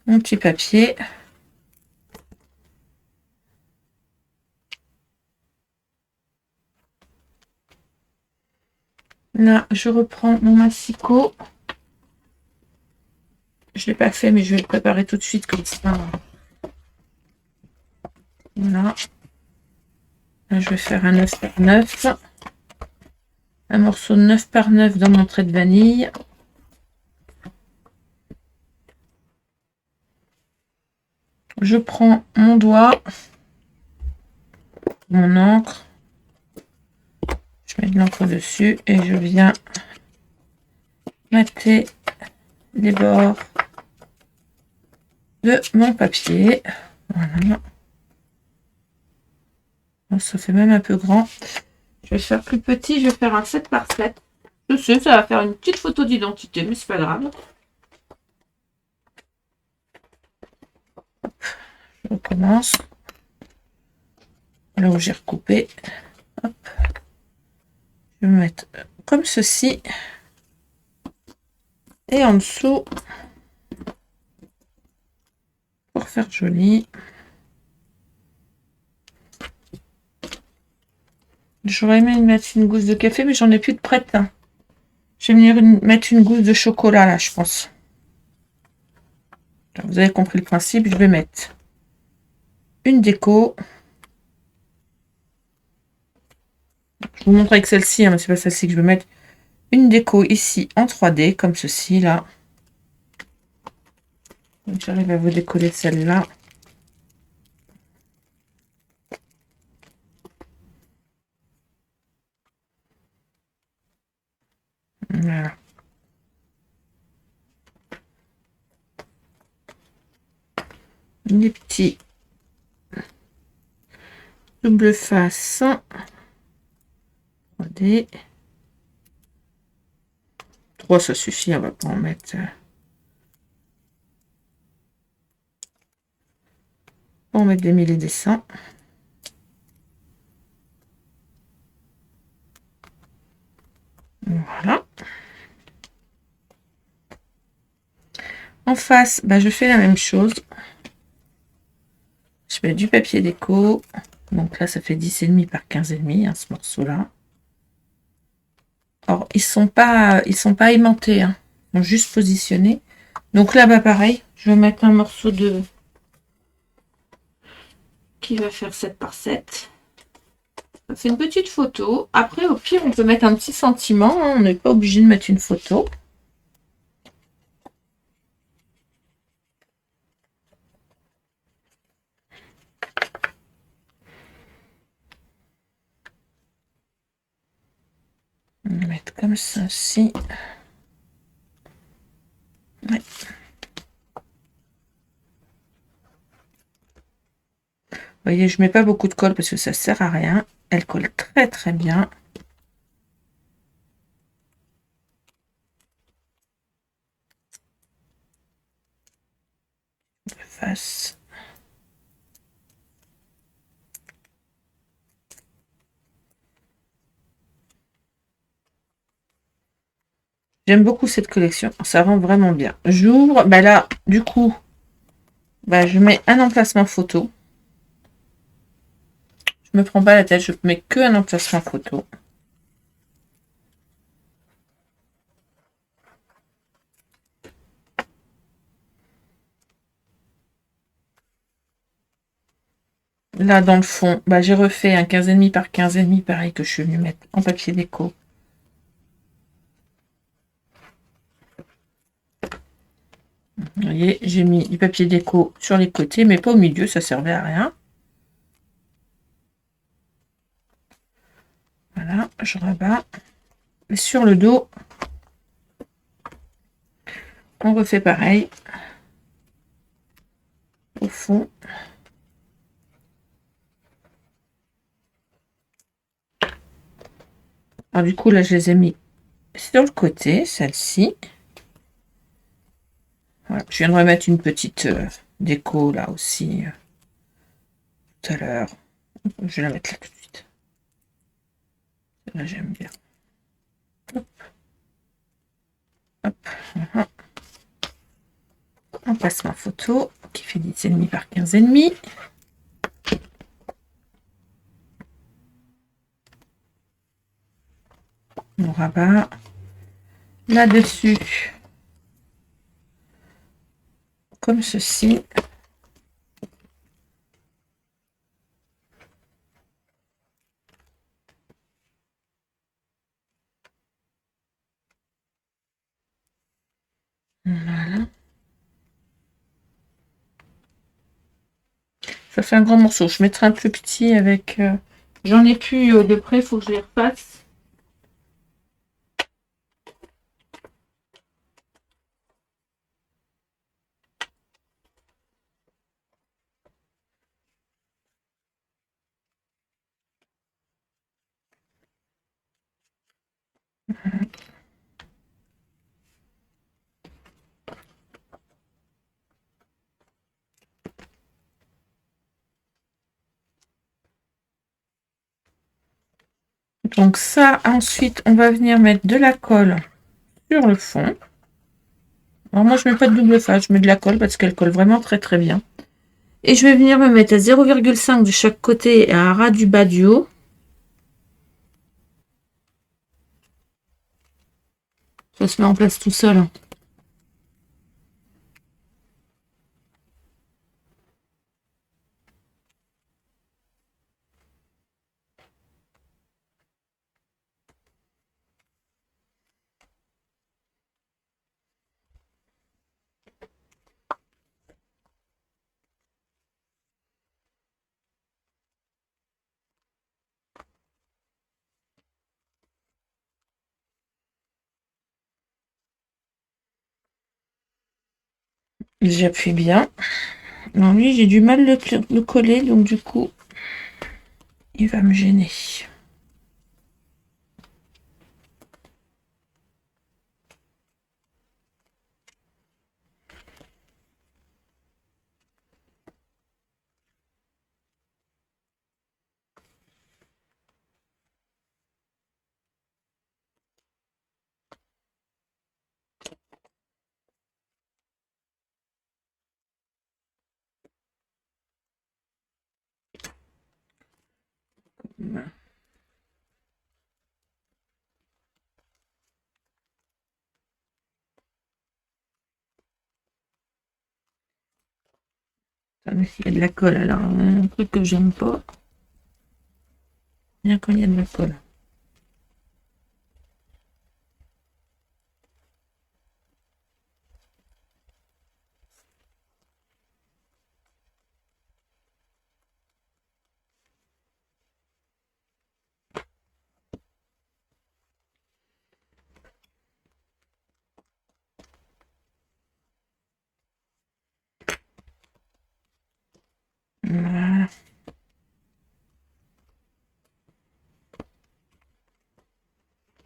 mon petit papier. Là, je reprends mon massicot. Je ne l'ai pas fait, mais je vais le préparer tout de suite comme ça. Voilà. Là, je vais faire un 9 par 9. Un morceau de 9 par 9 dans mon trait de vanille. Je prends mon doigt, mon encre. Je Je mets de l'encre dessus et je viens mater les bords de mon papier. Voilà. Bon, ça fait même un peu grand. Je vais faire plus petit, je vais faire un 7 par 7. Je sais, ça va faire une petite photo d'identité, mais c'est pas grave. Je recommence. Là où j'ai recoupé. Hop. Je vais mettre comme ceci. Et en dessous, pour faire joli. J'aurais aimé mettre une gousse de café, mais j'en ai plus de prête. Hein. Je vais venir mettre une gousse de chocolat là, je pense. Alors, vous avez compris le principe, je vais mettre une déco. Je vous montre avec celle-ci, hein, mais c'est pas celle-ci que je vais mettre. Une déco ici en 3D, comme ceci là. J'arrive à vous décoller celle-là. Voilà. Les petits double face 3D. 3 ça suffit, on va pas en mettre. On va mettre des mille et des cents. Voilà. En face, bah, je fais la même chose. Je mets du papier déco. Donc là, ça fait 10,5 par 15,5, hein, ce morceau-là. Alors, ils sont pas aimantés, hein. Ils sont juste positionnés. Donc là, bah pareil, je vais mettre un morceau de qui va faire 7 par 7. Ça fait une petite photo. Après, au pire, on peut mettre un petit sentiment. Hein. On n'est pas obligé de mettre une photo. On va mettre comme ça aussi. Ouais. Vous voyez, je mets pas beaucoup de colle parce que ça sert à rien. Elle colle très très bien. Face. J'aime beaucoup cette collection. Ça rend vraiment bien. J'ouvre. Bah là, du coup, bah, je mets un emplacement photo. Je me prends pas la tête. Je mets que un emplacement photo. Là, dans le fond, bah, j'ai refait un 15,5 par 15,5, pareil, que je suis venue mettre en papier déco. Vous voyez, j'ai mis du papier déco sur les côtés, mais pas au milieu, ça servait à rien. Voilà, je rabats. Et sur le dos, on refait pareil. Au fond. Alors du coup, là, je les ai mis sur le côté, celle-ci. Voilà. Je viens de remettre une petite déco là aussi tout à l'heure. Je vais la mettre là tout de suite. Là, j'aime bien. Hop. Hop. Voilà. On passe ma photo qui fait 10,5 par 15,5. On rabat là-dessus comme ceci. Voilà. Ça fait un grand morceau. Je mettrai un plus petit avec... J'en ai plus de près, il faut que je les repasse. Donc ça, ensuite, on va venir mettre de la colle sur le fond. Alors moi, je mets pas de double face, je mets de la colle parce qu'elle colle vraiment très très bien. Et je vais venir me mettre à 0,5 de chaque côté et à un ras du bas du haut. Ça se met en place tout seul. J'appuie bien. Alors lui, j'ai du mal le coller, donc du coup, il va me gêner. Il y a de la colle, alors un truc que j'aime pas, bien quand il y a de la colle. Voilà.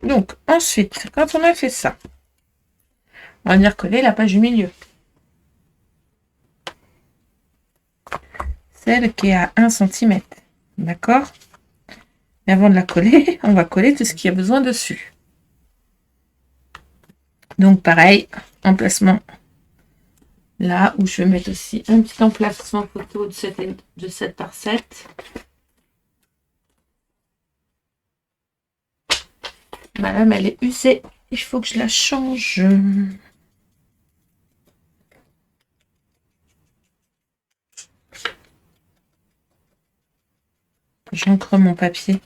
Donc ensuite, quand on a fait ça, on va venir coller la page du milieu. Celle qui est à 1 cm. D'accord? Et avant de la coller, on va coller tout ce qui a besoin dessus. Donc pareil, emplacement là où je vais mettre aussi un petit emplacement photo de 7 par 7. Ma lame, elle est usée. Il faut que je la change. J'encre mon papier.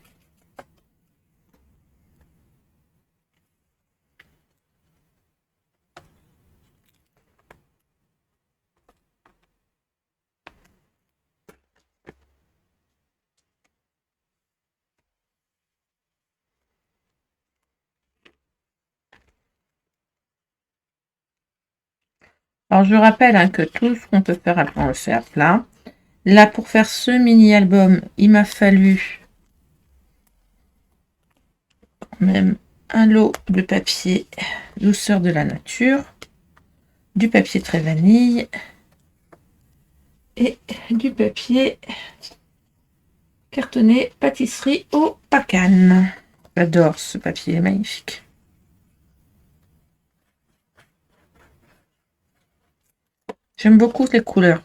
Alors je rappelle hein, que tout ce qu'on peut faire, après on le fait là. Là, pour faire ce mini-album, il m'a fallu quand même un lot de papier douceur de la nature, du papier très vanille et du papier cartonné pâtisserie au pacane. J'adore ce papier, il est magnifique. J'aime beaucoup les couleurs.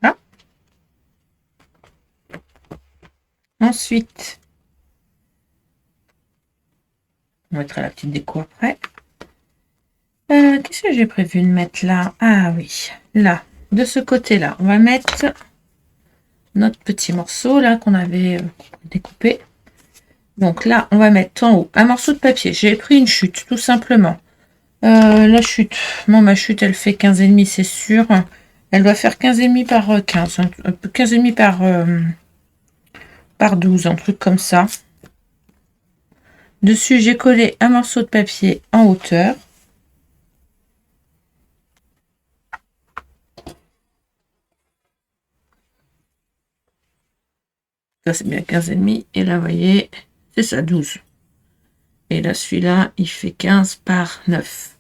Voilà. Ensuite, on mettra la petite déco après. Qu'est-ce que j'ai prévu de mettre là? Ah oui, là, de ce côté-là, on va mettre notre petit morceau là qu'on avait découpé. Donc là, on va mettre en haut un morceau de papier. J'ai pris une chute, tout simplement. La chute, bon, ma chute, elle fait 15,5, c'est sûr. Elle doit faire 15,5 par 15, 15,5 par 12, un truc comme ça. Dessus, j'ai collé un morceau de papier en hauteur. Ça, c'est bien 15,5. Et là, vous voyez, c'est ça, 12. Et là, celui-là, il fait 15 par 9.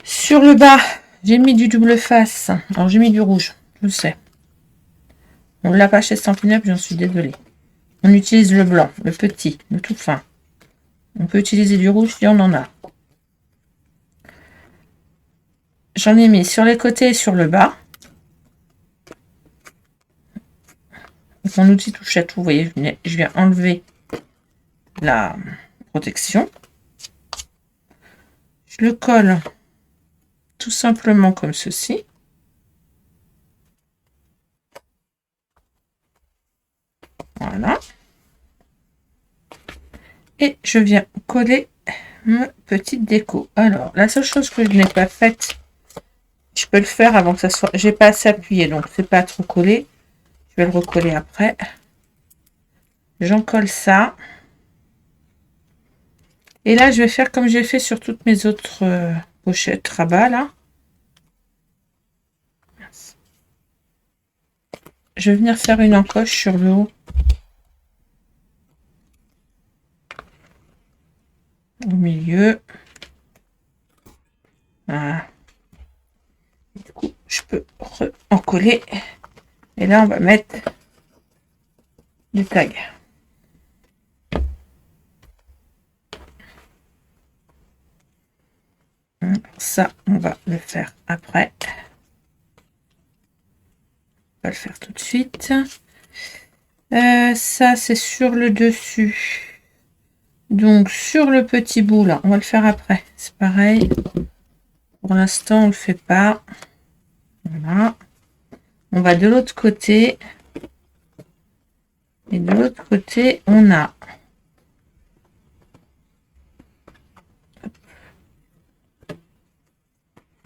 Sur le bas, j'ai mis du double face. Alors, j'ai mis du rouge, je sais. On ne l'a pas chez Stampin' Up, j'en suis désolée. On utilise le blanc, le petit, le tout fin. On peut utiliser du rouge si on en a. J'en ai mis sur les côtés et sur le bas. Avec mon outil touche à tout, vous voyez, je viens enlever la protection. Je le colle tout simplement comme ceci. Voilà. Et je viens coller ma petite déco. Alors, la seule chose que je n'ai pas faite, je peux le faire avant que ça soit... J'ai pas assez appuyé, donc c'est pas trop collé. Je vais le recoller après. J'en colle ça. Et là, je vais faire comme j'ai fait sur toutes mes autres pochettes rabat, là. Je vais venir faire une encoche sur le haut. Au milieu. Voilà. Du coup, je peux en coller. Et là, on va mettre du tag. Ça, on va le faire après. On va le faire tout de suite. Ça, c'est sur le dessus. Donc, sur le petit bout, là, on va le faire après. C'est pareil. Pour l'instant, on le fait pas. Voilà. On va de l'autre côté. Et de l'autre côté, on a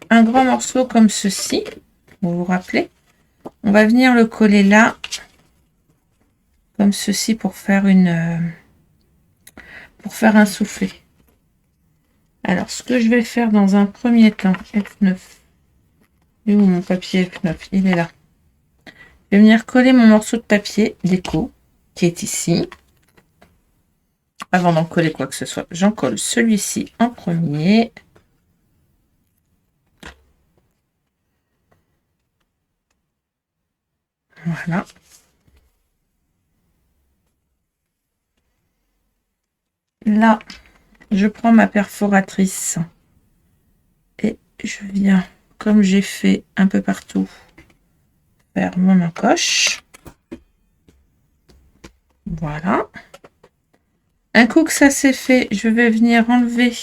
un grand morceau comme ceci. Vous vous rappelez? On va venir le coller là. Comme ceci pour faire un soufflet. Alors, ce que je vais faire dans un premier temps, F9. Et où mon papier F9? Il est là. Je vais venir coller mon morceau de papier déco qui est ici. Avant d'en coller quoi que ce soit, j'en colle celui-ci en premier. Voilà. Là, je prends ma perforatrice et je viens, comme j'ai fait un peu partout, faire mon encoche. Voilà. Un coup que ça c'est fait, je vais venir enlever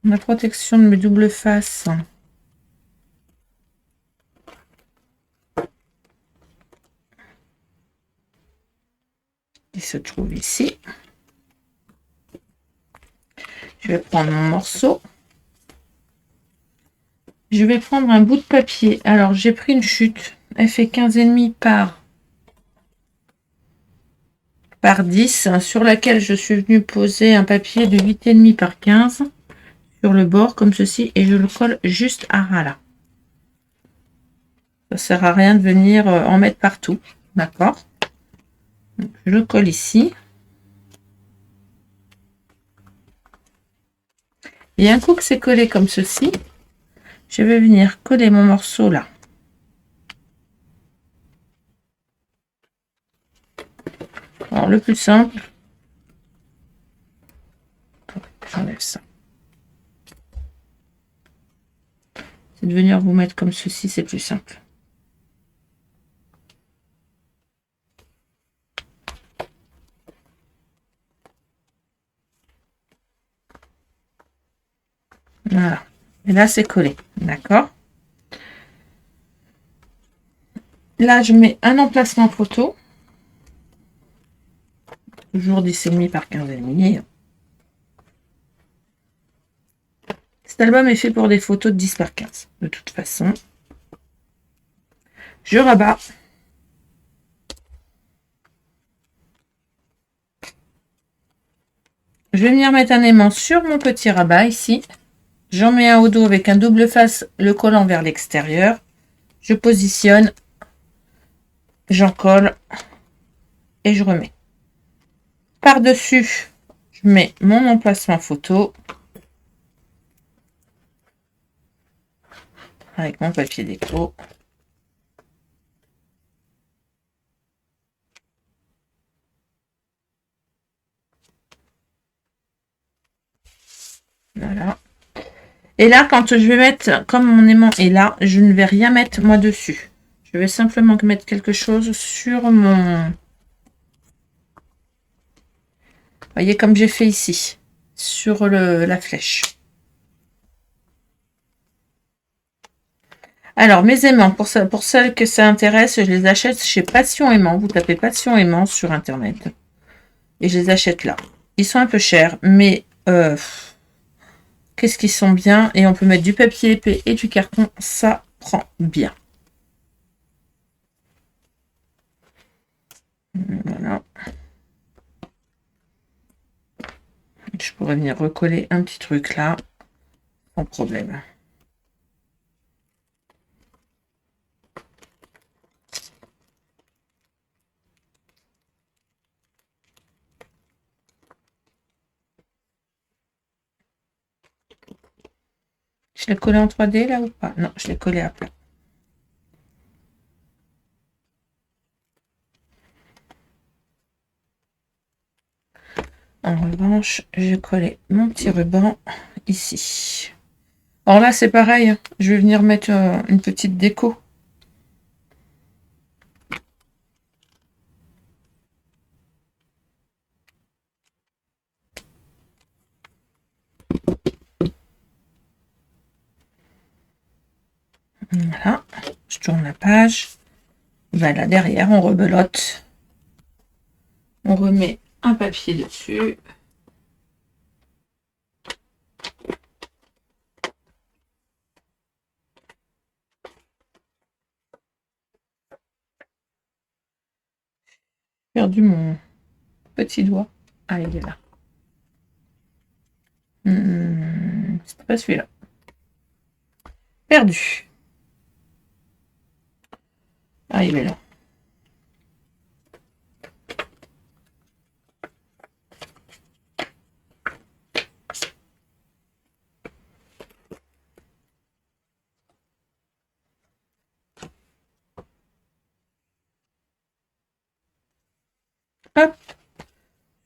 la protection de mes doubles faces. Qui se trouve ici. Je vais prendre mon morceau. Je vais prendre un bout de papier. Alors, j'ai pris une chute. Elle fait 15,5 par 10, sur laquelle je suis venue poser un papier de 8,5 par 15 sur le bord, comme ceci, et je le colle juste à ras là. Ça sert à rien de venir en mettre partout. D'accord? Je le colle ici. Et un coup que c'est collé comme ceci, je vais venir coller mon morceau là. Alors le plus simple, j'enlève ça. C'est de venir vous mettre comme ceci, c'est plus simple. Voilà. Et là, c'est collé. D'accord? Là, je mets un emplacement photo. Toujours 10,5 par 15,5. Cet album est fait pour des photos de 10 par 15. De toute façon. Je rabats. Je vais venir mettre un aimant sur mon petit rabat ici. J'en mets un au dos avec un double face, le collant vers l'extérieur. Je positionne j'en colle et je remets. Par-dessus, je mets mon emplacement photo avec mon papier déco. Voilà. Et là, quand je vais mettre, comme mon aimant est là, je ne vais rien mettre moi dessus. Je vais simplement mettre quelque chose sur mon... Vous voyez comme j'ai fait ici, sur la flèche. Alors, mes aimants, pour celles que ça intéresse, je les achète chez Passion Aimant. Vous tapez Passion Aimant sur Internet. Et je les achète là. Ils sont un peu chers, mais qu'est-ce qu'ils sont bien. Et on peut mettre du papier épais et du carton. Ça prend bien. Voilà. Je pourrais venir recoller un petit truc là. Sans problème. Je l'ai collé en 3D là ou pas? Non, je l'ai collé à plat. En revanche, j'ai collé mon petit ruban ici. Alors là, c'est pareil. Je vais venir mettre une petite déco. Voilà. Je tourne la page. Voilà, derrière, on rebelote. On remet un papier dessus. J'ai perdu mon petit doigt. Ah, il est là. C'était pas celui-là. Perdu. Ah, il est là. Hop.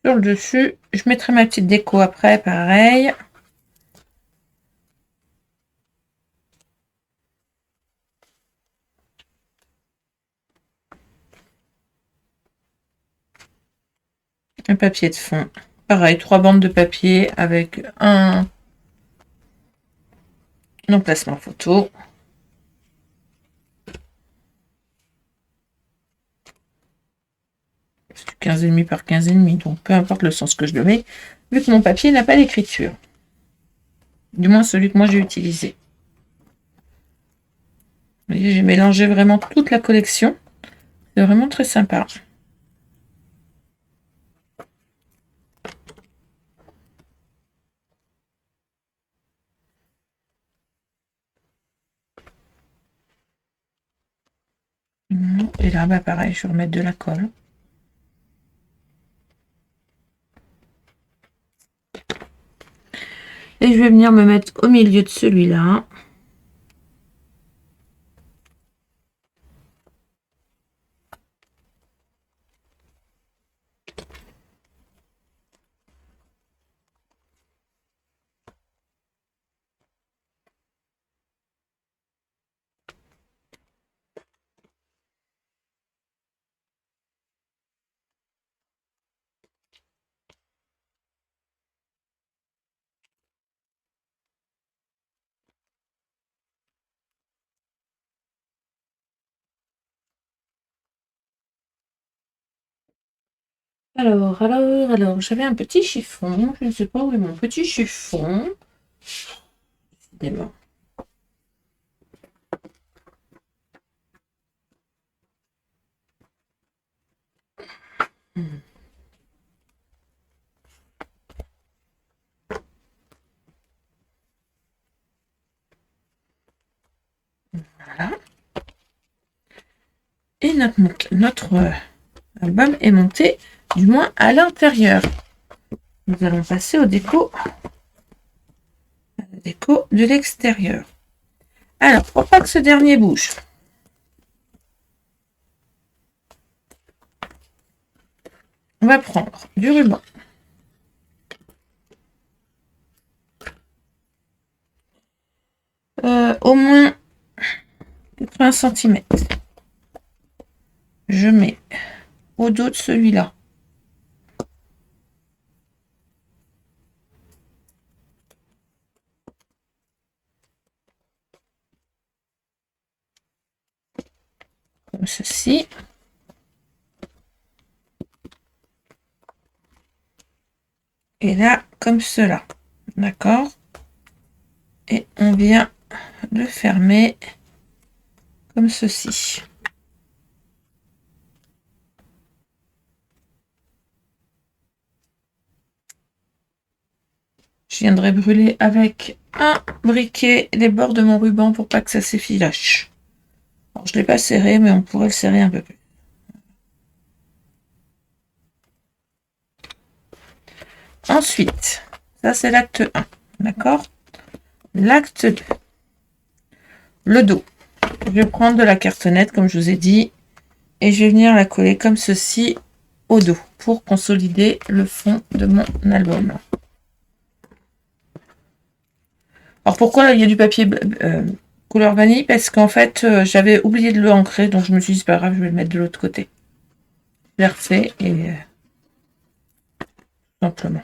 Sur le dessus, je mettrai ma petite déco après, pareil. Un papier de fond. Pareil, 3 bandes de papier avec un emplacement photo. C'est du 15,5 par 15,5, donc peu importe le sens que je le mets, vu que mon papier n'a pas d'écriture. Du moins celui que moi j'ai utilisé. Vous voyez, j'ai mélangé vraiment toute la collection. C'est vraiment très sympa. Et là, bah pareil, je vais remettre de la colle. Et je vais venir me mettre au milieu de celui-là. Alors, j'avais un petit chiffon. Je ne sais pas où est mon petit chiffon. Décidément. Voilà. Et notre album est monté, du moins à l'intérieur. Nous allons passer aux décos, de l'extérieur. Alors, pour pas que ce dernier bouge, on va prendre du ruban. Au moins 80 cm. Je mets au dos de celui-là. Comme ceci. Et là, comme cela. D'accord? Et on vient le fermer comme ceci. Je viendrai brûler avec un briquet les bords de mon ruban pour pas que ça s'effiloche. Alors, je ne l'ai pas serré, mais on pourrait le serrer un peu plus. Ensuite, ça c'est l'acte 1, d'accord? L'acte 2, le dos. Je vais prendre de la cartonnette, comme je vous ai dit, et je vais venir la coller comme ceci au dos pour consolider le fond de mon album. Alors pourquoi il y a du papier couleur vanille? Parce qu'en fait, j'avais oublié de le ancrer, donc je me suis dit, c'est pas grave, je vais le mettre de l'autre côté. Je l'ai refait et simplement.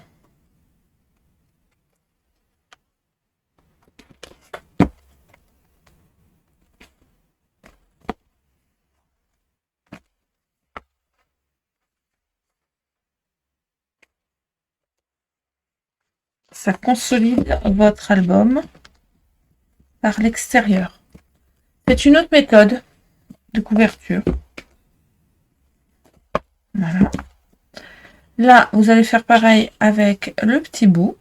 Ça consolide votre album par l'extérieur. C'est une autre méthode de couverture. Voilà. Là, vous allez faire pareil avec le petit bout.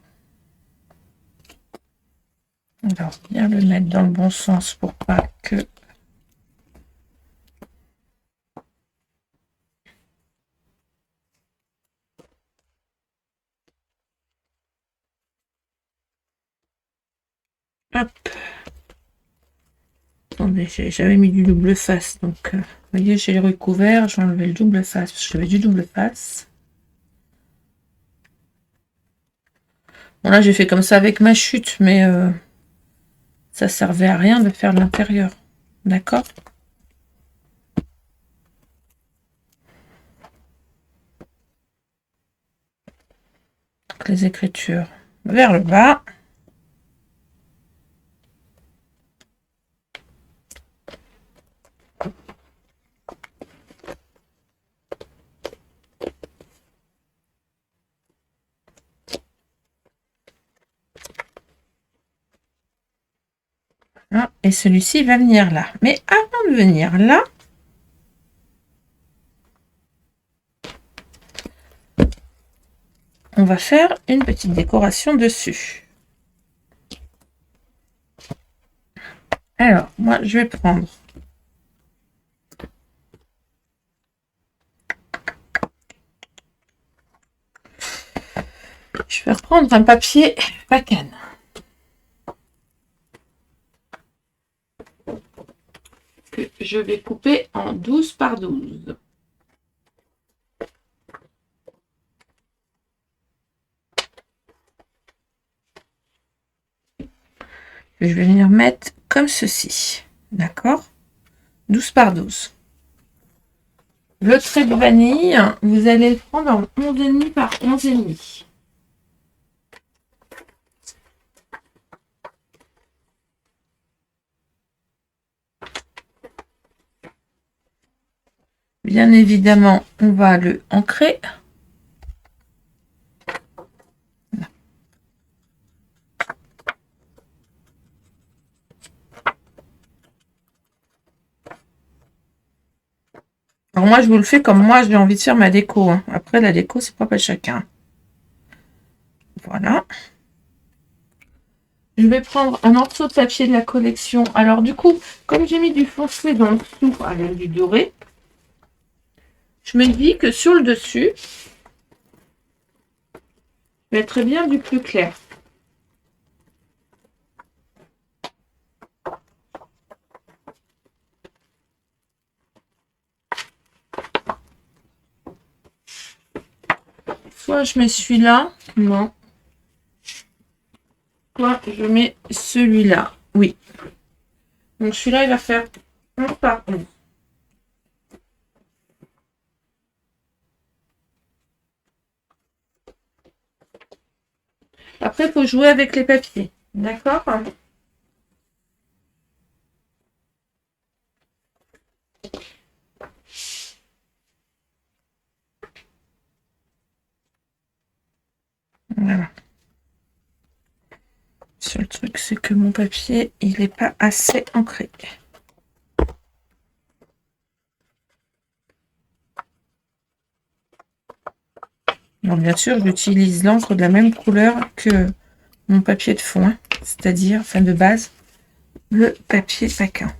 On va bien le mettre dans le bon sens pour pas que... Hop. Attendez, j'avais mis du double face, donc vous voyez, j'ai recouvert, je vais enlever le double face, parce que j'avais du double face. Bon là, j'ai fait comme ça avec ma chute, mais ça servait à rien de faire l'intérieur, d'accord? Les écritures vers le bas. Voilà. Et celui-ci va venir là. Mais avant de venir là, on va faire une petite décoration dessus. Alors, moi, je vais prendre reprendre un papier bacane. Que je vais couper en 12 par 12. Je vais venir mettre comme ceci. D'accord? 12 par 12. Le trait de vanille, vous allez le prendre en 11,5 par 11,5. Bien évidemment, on va le ancrer. Alors moi, je vous le fais comme moi, j'ai envie de faire ma déco. Hein. Après, la déco, c'est propre à chacun. Voilà. Je vais prendre un morceau de papier de la collection. Alors du coup, comme j'ai mis du foncé dans le dessous avec du doré, Je me dis que sur le dessus, je mettrais bien du plus clair. Soit je mets celui-là, non. Soit je mets celui-là, oui. Donc celui-là, il va faire 11 par 11. Après, il faut jouer avec les papiers. D'accord? Voilà. Le seul truc, c'est que mon papier, il n'est pas assez ancré. Bon, bien sûr, j'utilise l'encre de la même couleur que mon papier de fond, hein, c'est-à-dire, enfin de base, le papier paquin.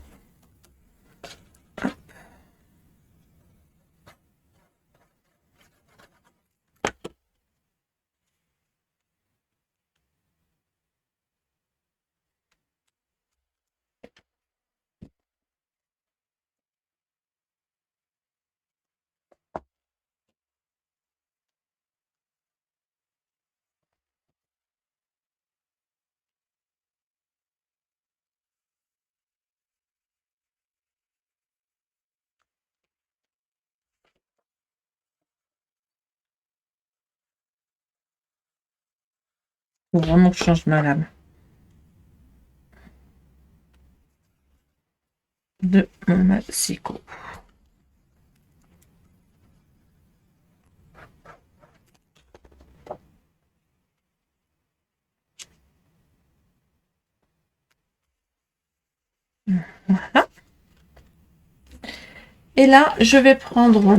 Faut vraiment que je change ma lame de mon massicot. Voilà. Et là, je vais prendre...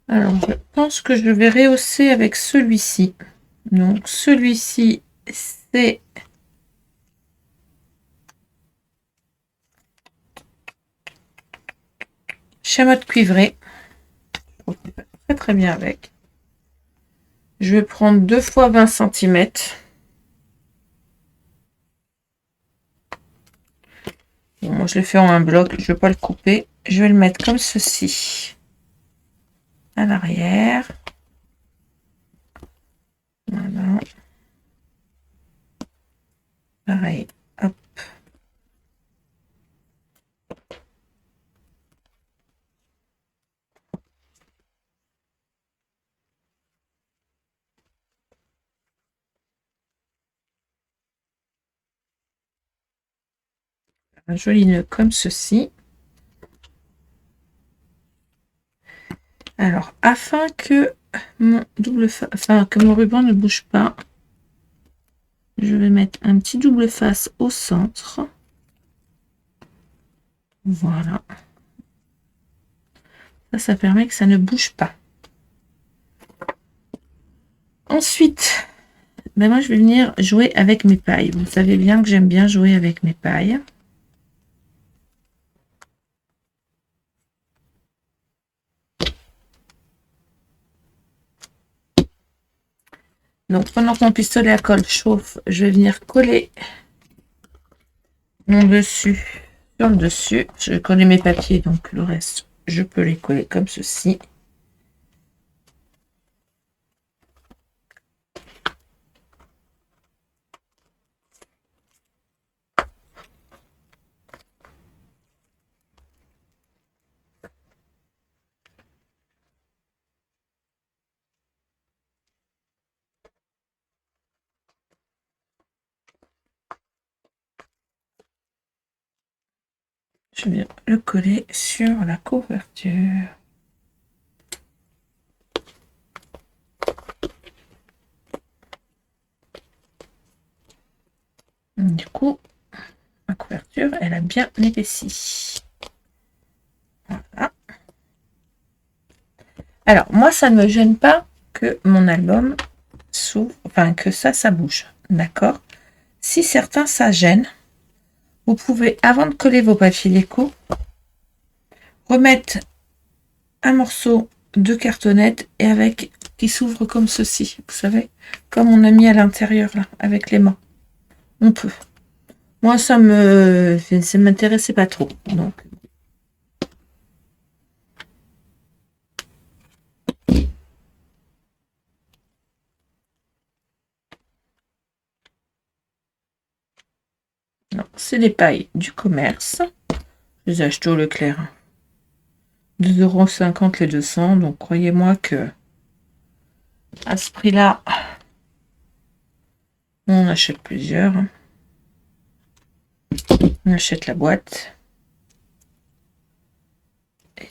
Alors, je pense que je vais rehausser avec celui-ci. Donc, celui-ci, c'est... chamotte cuivrée. Je trouve qu'il va très très bien avec. Je vais prendre 2 fois 20 cm. Bon, moi, je le fais en un bloc. Je ne vais pas le couper. Je vais le mettre comme ceci. À l'arrière. Voilà. Pareil. Hop. Un joli nœud comme ceci. Alors, afin que mon que mon ruban ne bouge pas, je vais mettre un petit double face au centre. Voilà. Ça permet que ça ne bouge pas. Ensuite, ben moi je vais venir jouer avec mes pailles. Vous savez bien que j'aime bien jouer avec mes pailles. Donc pendant que mon pistolet à colle chauffe, je vais venir coller mon dessus sur le dessus. Je vais coller mes papiers, donc le reste, je peux les coller comme ceci. Je vais le coller sur la couverture. Du coup, ma couverture, elle a bien épaissi. Voilà. Alors, moi, ça ne me gêne pas que mon album s'ouvre, enfin, que ça bouge. D'accord? Si certains, ça gêne, vous pouvez, avant de coller vos papiers déco, remettre un morceau de cartonnette et avec qui s'ouvre comme ceci, vous savez, comme on a mis à l'intérieur là, avec les mains. On peut. Moi, ça m'intéressait pas trop, donc. C'est des pailles du commerce. Je les ai achetées au Leclerc. 2,50 € les 200. Donc croyez-moi que à ce prix-là, on achète plusieurs. On achète la boîte. Et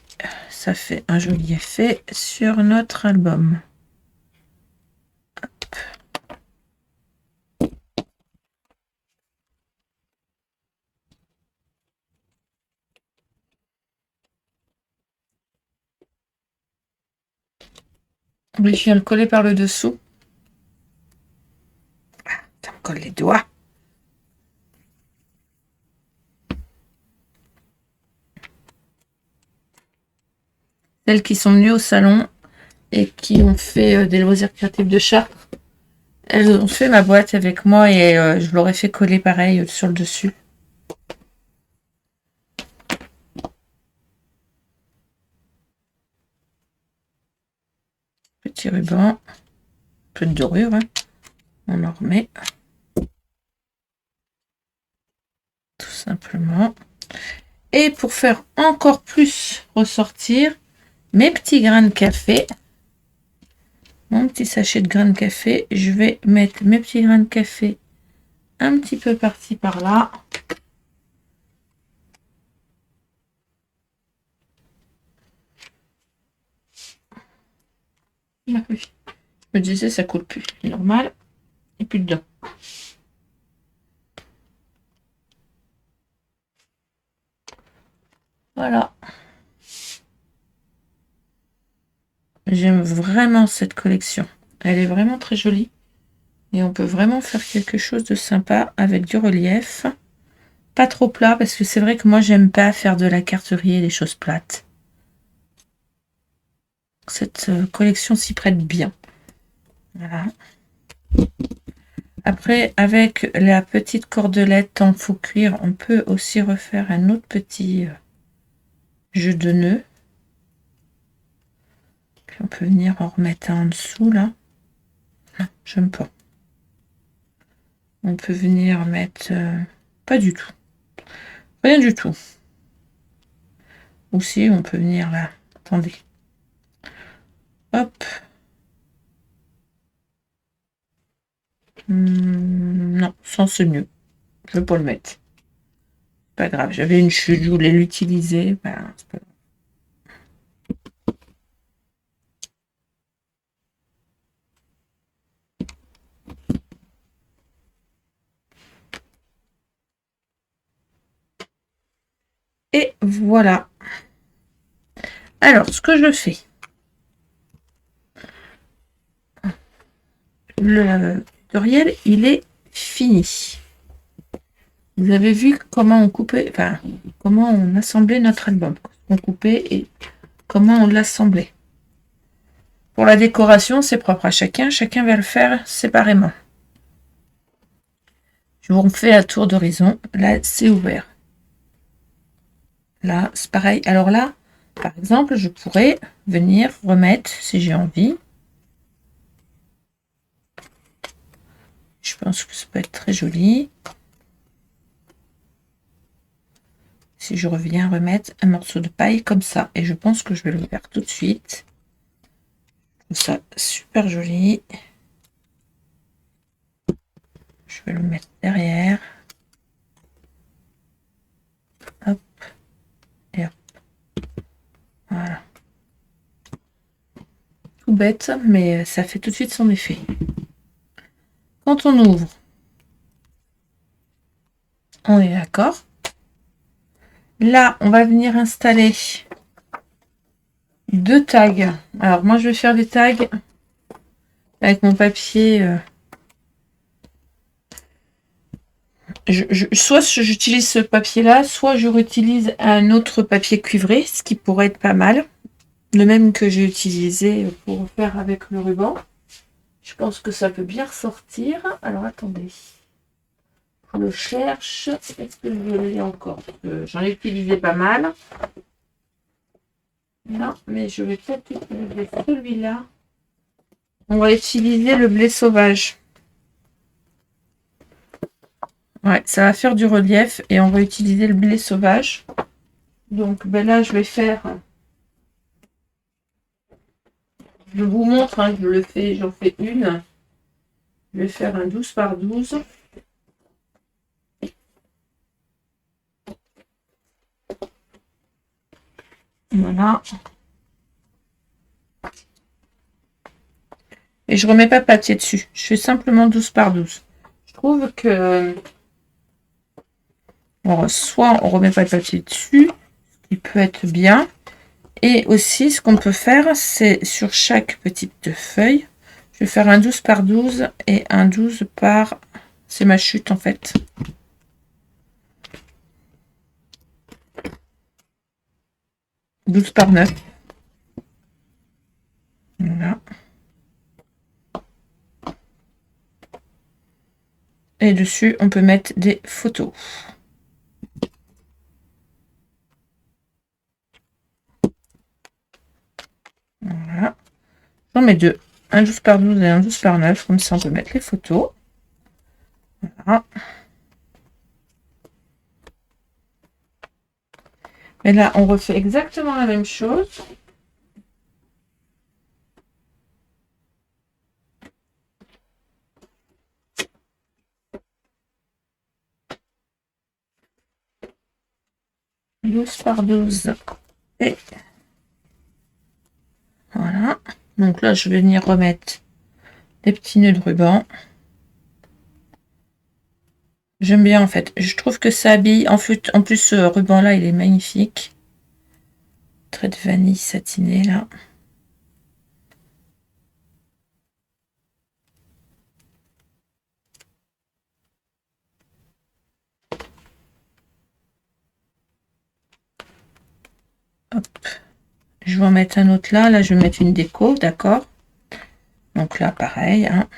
ça fait un joli effet sur notre album. Hop. Oui, je viens le coller par le dessous. Ça me colle les doigts. Celles qui sont venues au salon et qui ont fait des loisirs créatifs de Chartres, elles ont fait ma boîte avec moi et je leur ai fait coller pareil sur le dessus. Petit ruban, un peu de dorure, hein. On en remet. Tout simplement. Et pour faire encore plus ressortir mes petits grains de café, mon petit sachet de grains de café, je vais mettre mes petits grains de café un petit peu par-ci par-là. Je me disais ça coule plus, normal, et puis dedans. Voilà. J'aime vraiment cette collection. Elle est vraiment très jolie. Et on peut vraiment faire quelque chose de sympa avec du relief. Pas trop plat, parce que c'est vrai que moi, j'aime pas faire de la carterie et des choses plates. Cette collection s'y prête bien. Voilà. Après, avec la petite cordelette en faux cuir, on peut aussi refaire un autre petit jeu de nœuds. Puis on peut venir en remettre un en dessous, là. Non, j'aime pas. On peut venir mettre... pas du tout. Rien du tout. Ou si, on peut venir là. Attendez. Hop. Non, sans c'est mieux. Je vais pas le mettre. Pas grave, j'avais une chute, je voulais l'utiliser. Ben, c'est pas grave. Et voilà. Alors, ce que je fais. Le tutoriel, il est fini. Vous avez vu comment on coupait, enfin, comment on assemblait notre album. On coupait et comment on l'assemblait. Pour la décoration, c'est propre à chacun. Chacun va le faire séparément. Je vous refais un tour d'horizon. Là, c'est ouvert. Là, c'est pareil. Alors là, par exemple, je pourrais venir remettre, si j'ai envie. Je pense que ça peut être très joli. Si je reviens remettre un morceau de paille comme ça. Et je pense que je vais le faire tout de suite. Je trouve ça super joli. Je vais le mettre derrière. Hop. Et hop. Voilà. Tout bête, mais ça fait tout de suite son effet. Quand on ouvre, on est d'accord. Là, on va venir installer 2 tags. Alors, moi, je vais faire des tags avec mon papier soit j'utilise ce papier-là, soit je réutilise un autre papier cuivré, ce qui pourrait être pas mal. Le même que j'ai utilisé pour faire avec le ruban. Je pense que ça peut bien ressortir. Alors, attendez. Je le cherche. Est-ce que je l'ai encore? J'en ai utilisé pas mal. Non, mais je vais peut-être utiliser celui-là. On va utiliser le blé sauvage. Ouais, ça va faire du relief et on va utiliser le blé sauvage. Donc ben là, je vais faire... Je vous montre, hein, j'en fais une. Je vais faire un 12 par 12. Voilà. Et je remets pas de papier dessus. Je fais simplement 12 par 12. Je trouve que... Bon, soit on remet pas de papier dessus, ce qui peut être bien. Et aussi, ce qu'on peut faire, c'est sur chaque petite feuille, je vais faire un 12 par 12 et un 12 par... C'est ma chute, en fait. « 12 par 9. Voilà. Et dessus, on peut mettre des photos. Voilà. J'en mets deux. Un 12 par 12 et un 12 par 9. Comme ça, on peut mettre les photos. Voilà. Et là, on refait exactement la même chose. « 12 par 12. Et voilà. Donc là, je vais venir remettre des petits nœuds de ruban. J'aime bien, en fait. Je trouve que ça habille. En plus, ce ruban-là, il est magnifique. Trait de vanille satiné, là. Hop. Je vais en mettre un autre là. Là, je vais mettre une déco, d'accord. Donc là, pareil. Hein.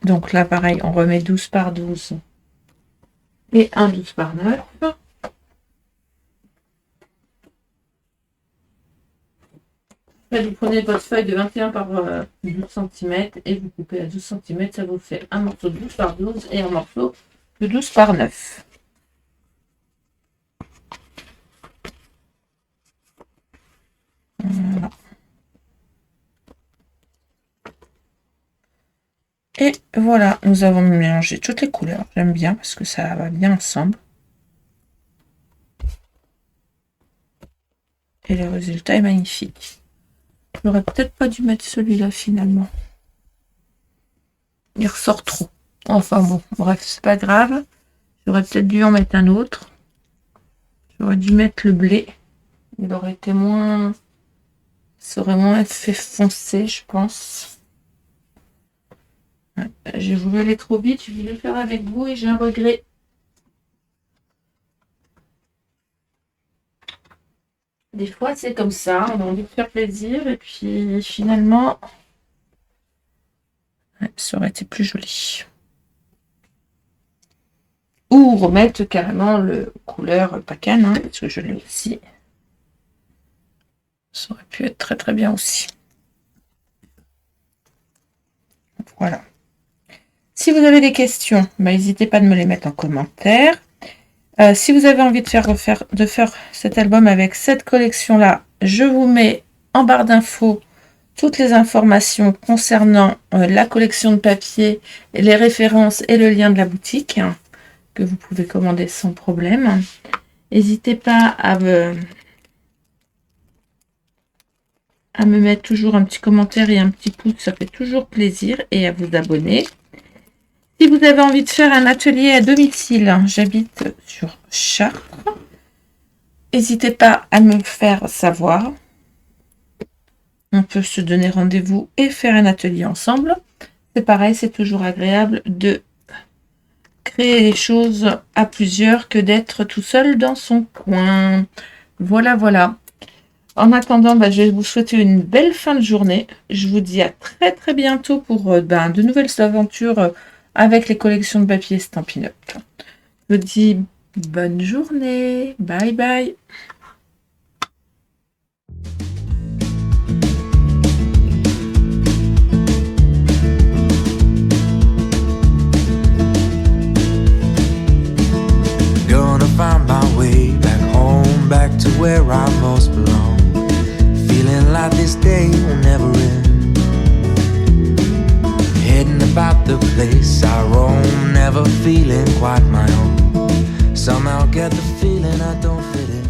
Donc là, pareil, on remet 12 par 12 et un 12 par 9. Là, vous prenez votre feuille de 21 par 12 cm et vous coupez à 12 cm. Ça vous fait un morceau de 12 par 12 et un morceau de 12 par 9. Voilà. Et voilà, nous avons mélangé toutes les couleurs. J'aime bien parce que ça va bien ensemble. Et le résultat est magnifique. J'aurais peut-être pas dû mettre celui-là finalement. Il ressort trop. Enfin bon, bref, c'est pas grave. J'aurais peut-être dû en mettre un autre. J'aurais dû mettre le blé. Il aurait été moins... Ça aurait moins fait foncer, je pense. Ouais, j'ai voulu aller trop vite. Je voulais le faire avec vous et j'ai un regret. Des fois, c'est comme ça. On a envie de faire plaisir et puis finalement... Ouais, ça aurait été plus joli. Ou remettre carrément le couleur pacane, hein, parce que je l'ai aussi. Ça aurait pu être très très bien aussi. Voilà. Si vous avez des questions, n'hésitez pas à me les mettre en commentaire. Si vous avez envie de faire cet album avec cette collection-là, je vous mets en barre d'infos toutes les informations concernant la collection de papier, les références et le lien de la boutique, hein, que vous pouvez commander sans problème. N'hésitez pas à me mettre toujours un petit commentaire et un petit pouce, ça fait toujours plaisir, et à vous abonner. Si vous avez envie de faire un atelier à domicile, j'habite sur Chartres, n'hésitez pas à me faire savoir. On peut se donner rendez-vous et faire un atelier ensemble. C'est pareil, c'est toujours agréable de créer les choses à plusieurs que d'être tout seul dans son coin. Voilà, voilà. En attendant, je vais vous souhaiter une belle fin de journée. Je vous dis à très très bientôt pour de nouvelles aventures avec les collections de papier Stampin' Up. Je vous dis bonne journée. Bye bye. Gonna find my way back home, back to where I most belong. Feeling like this day will never end. Heading about the place I roam, never feeling quite my own. Somehow get the feeling I don't fit in.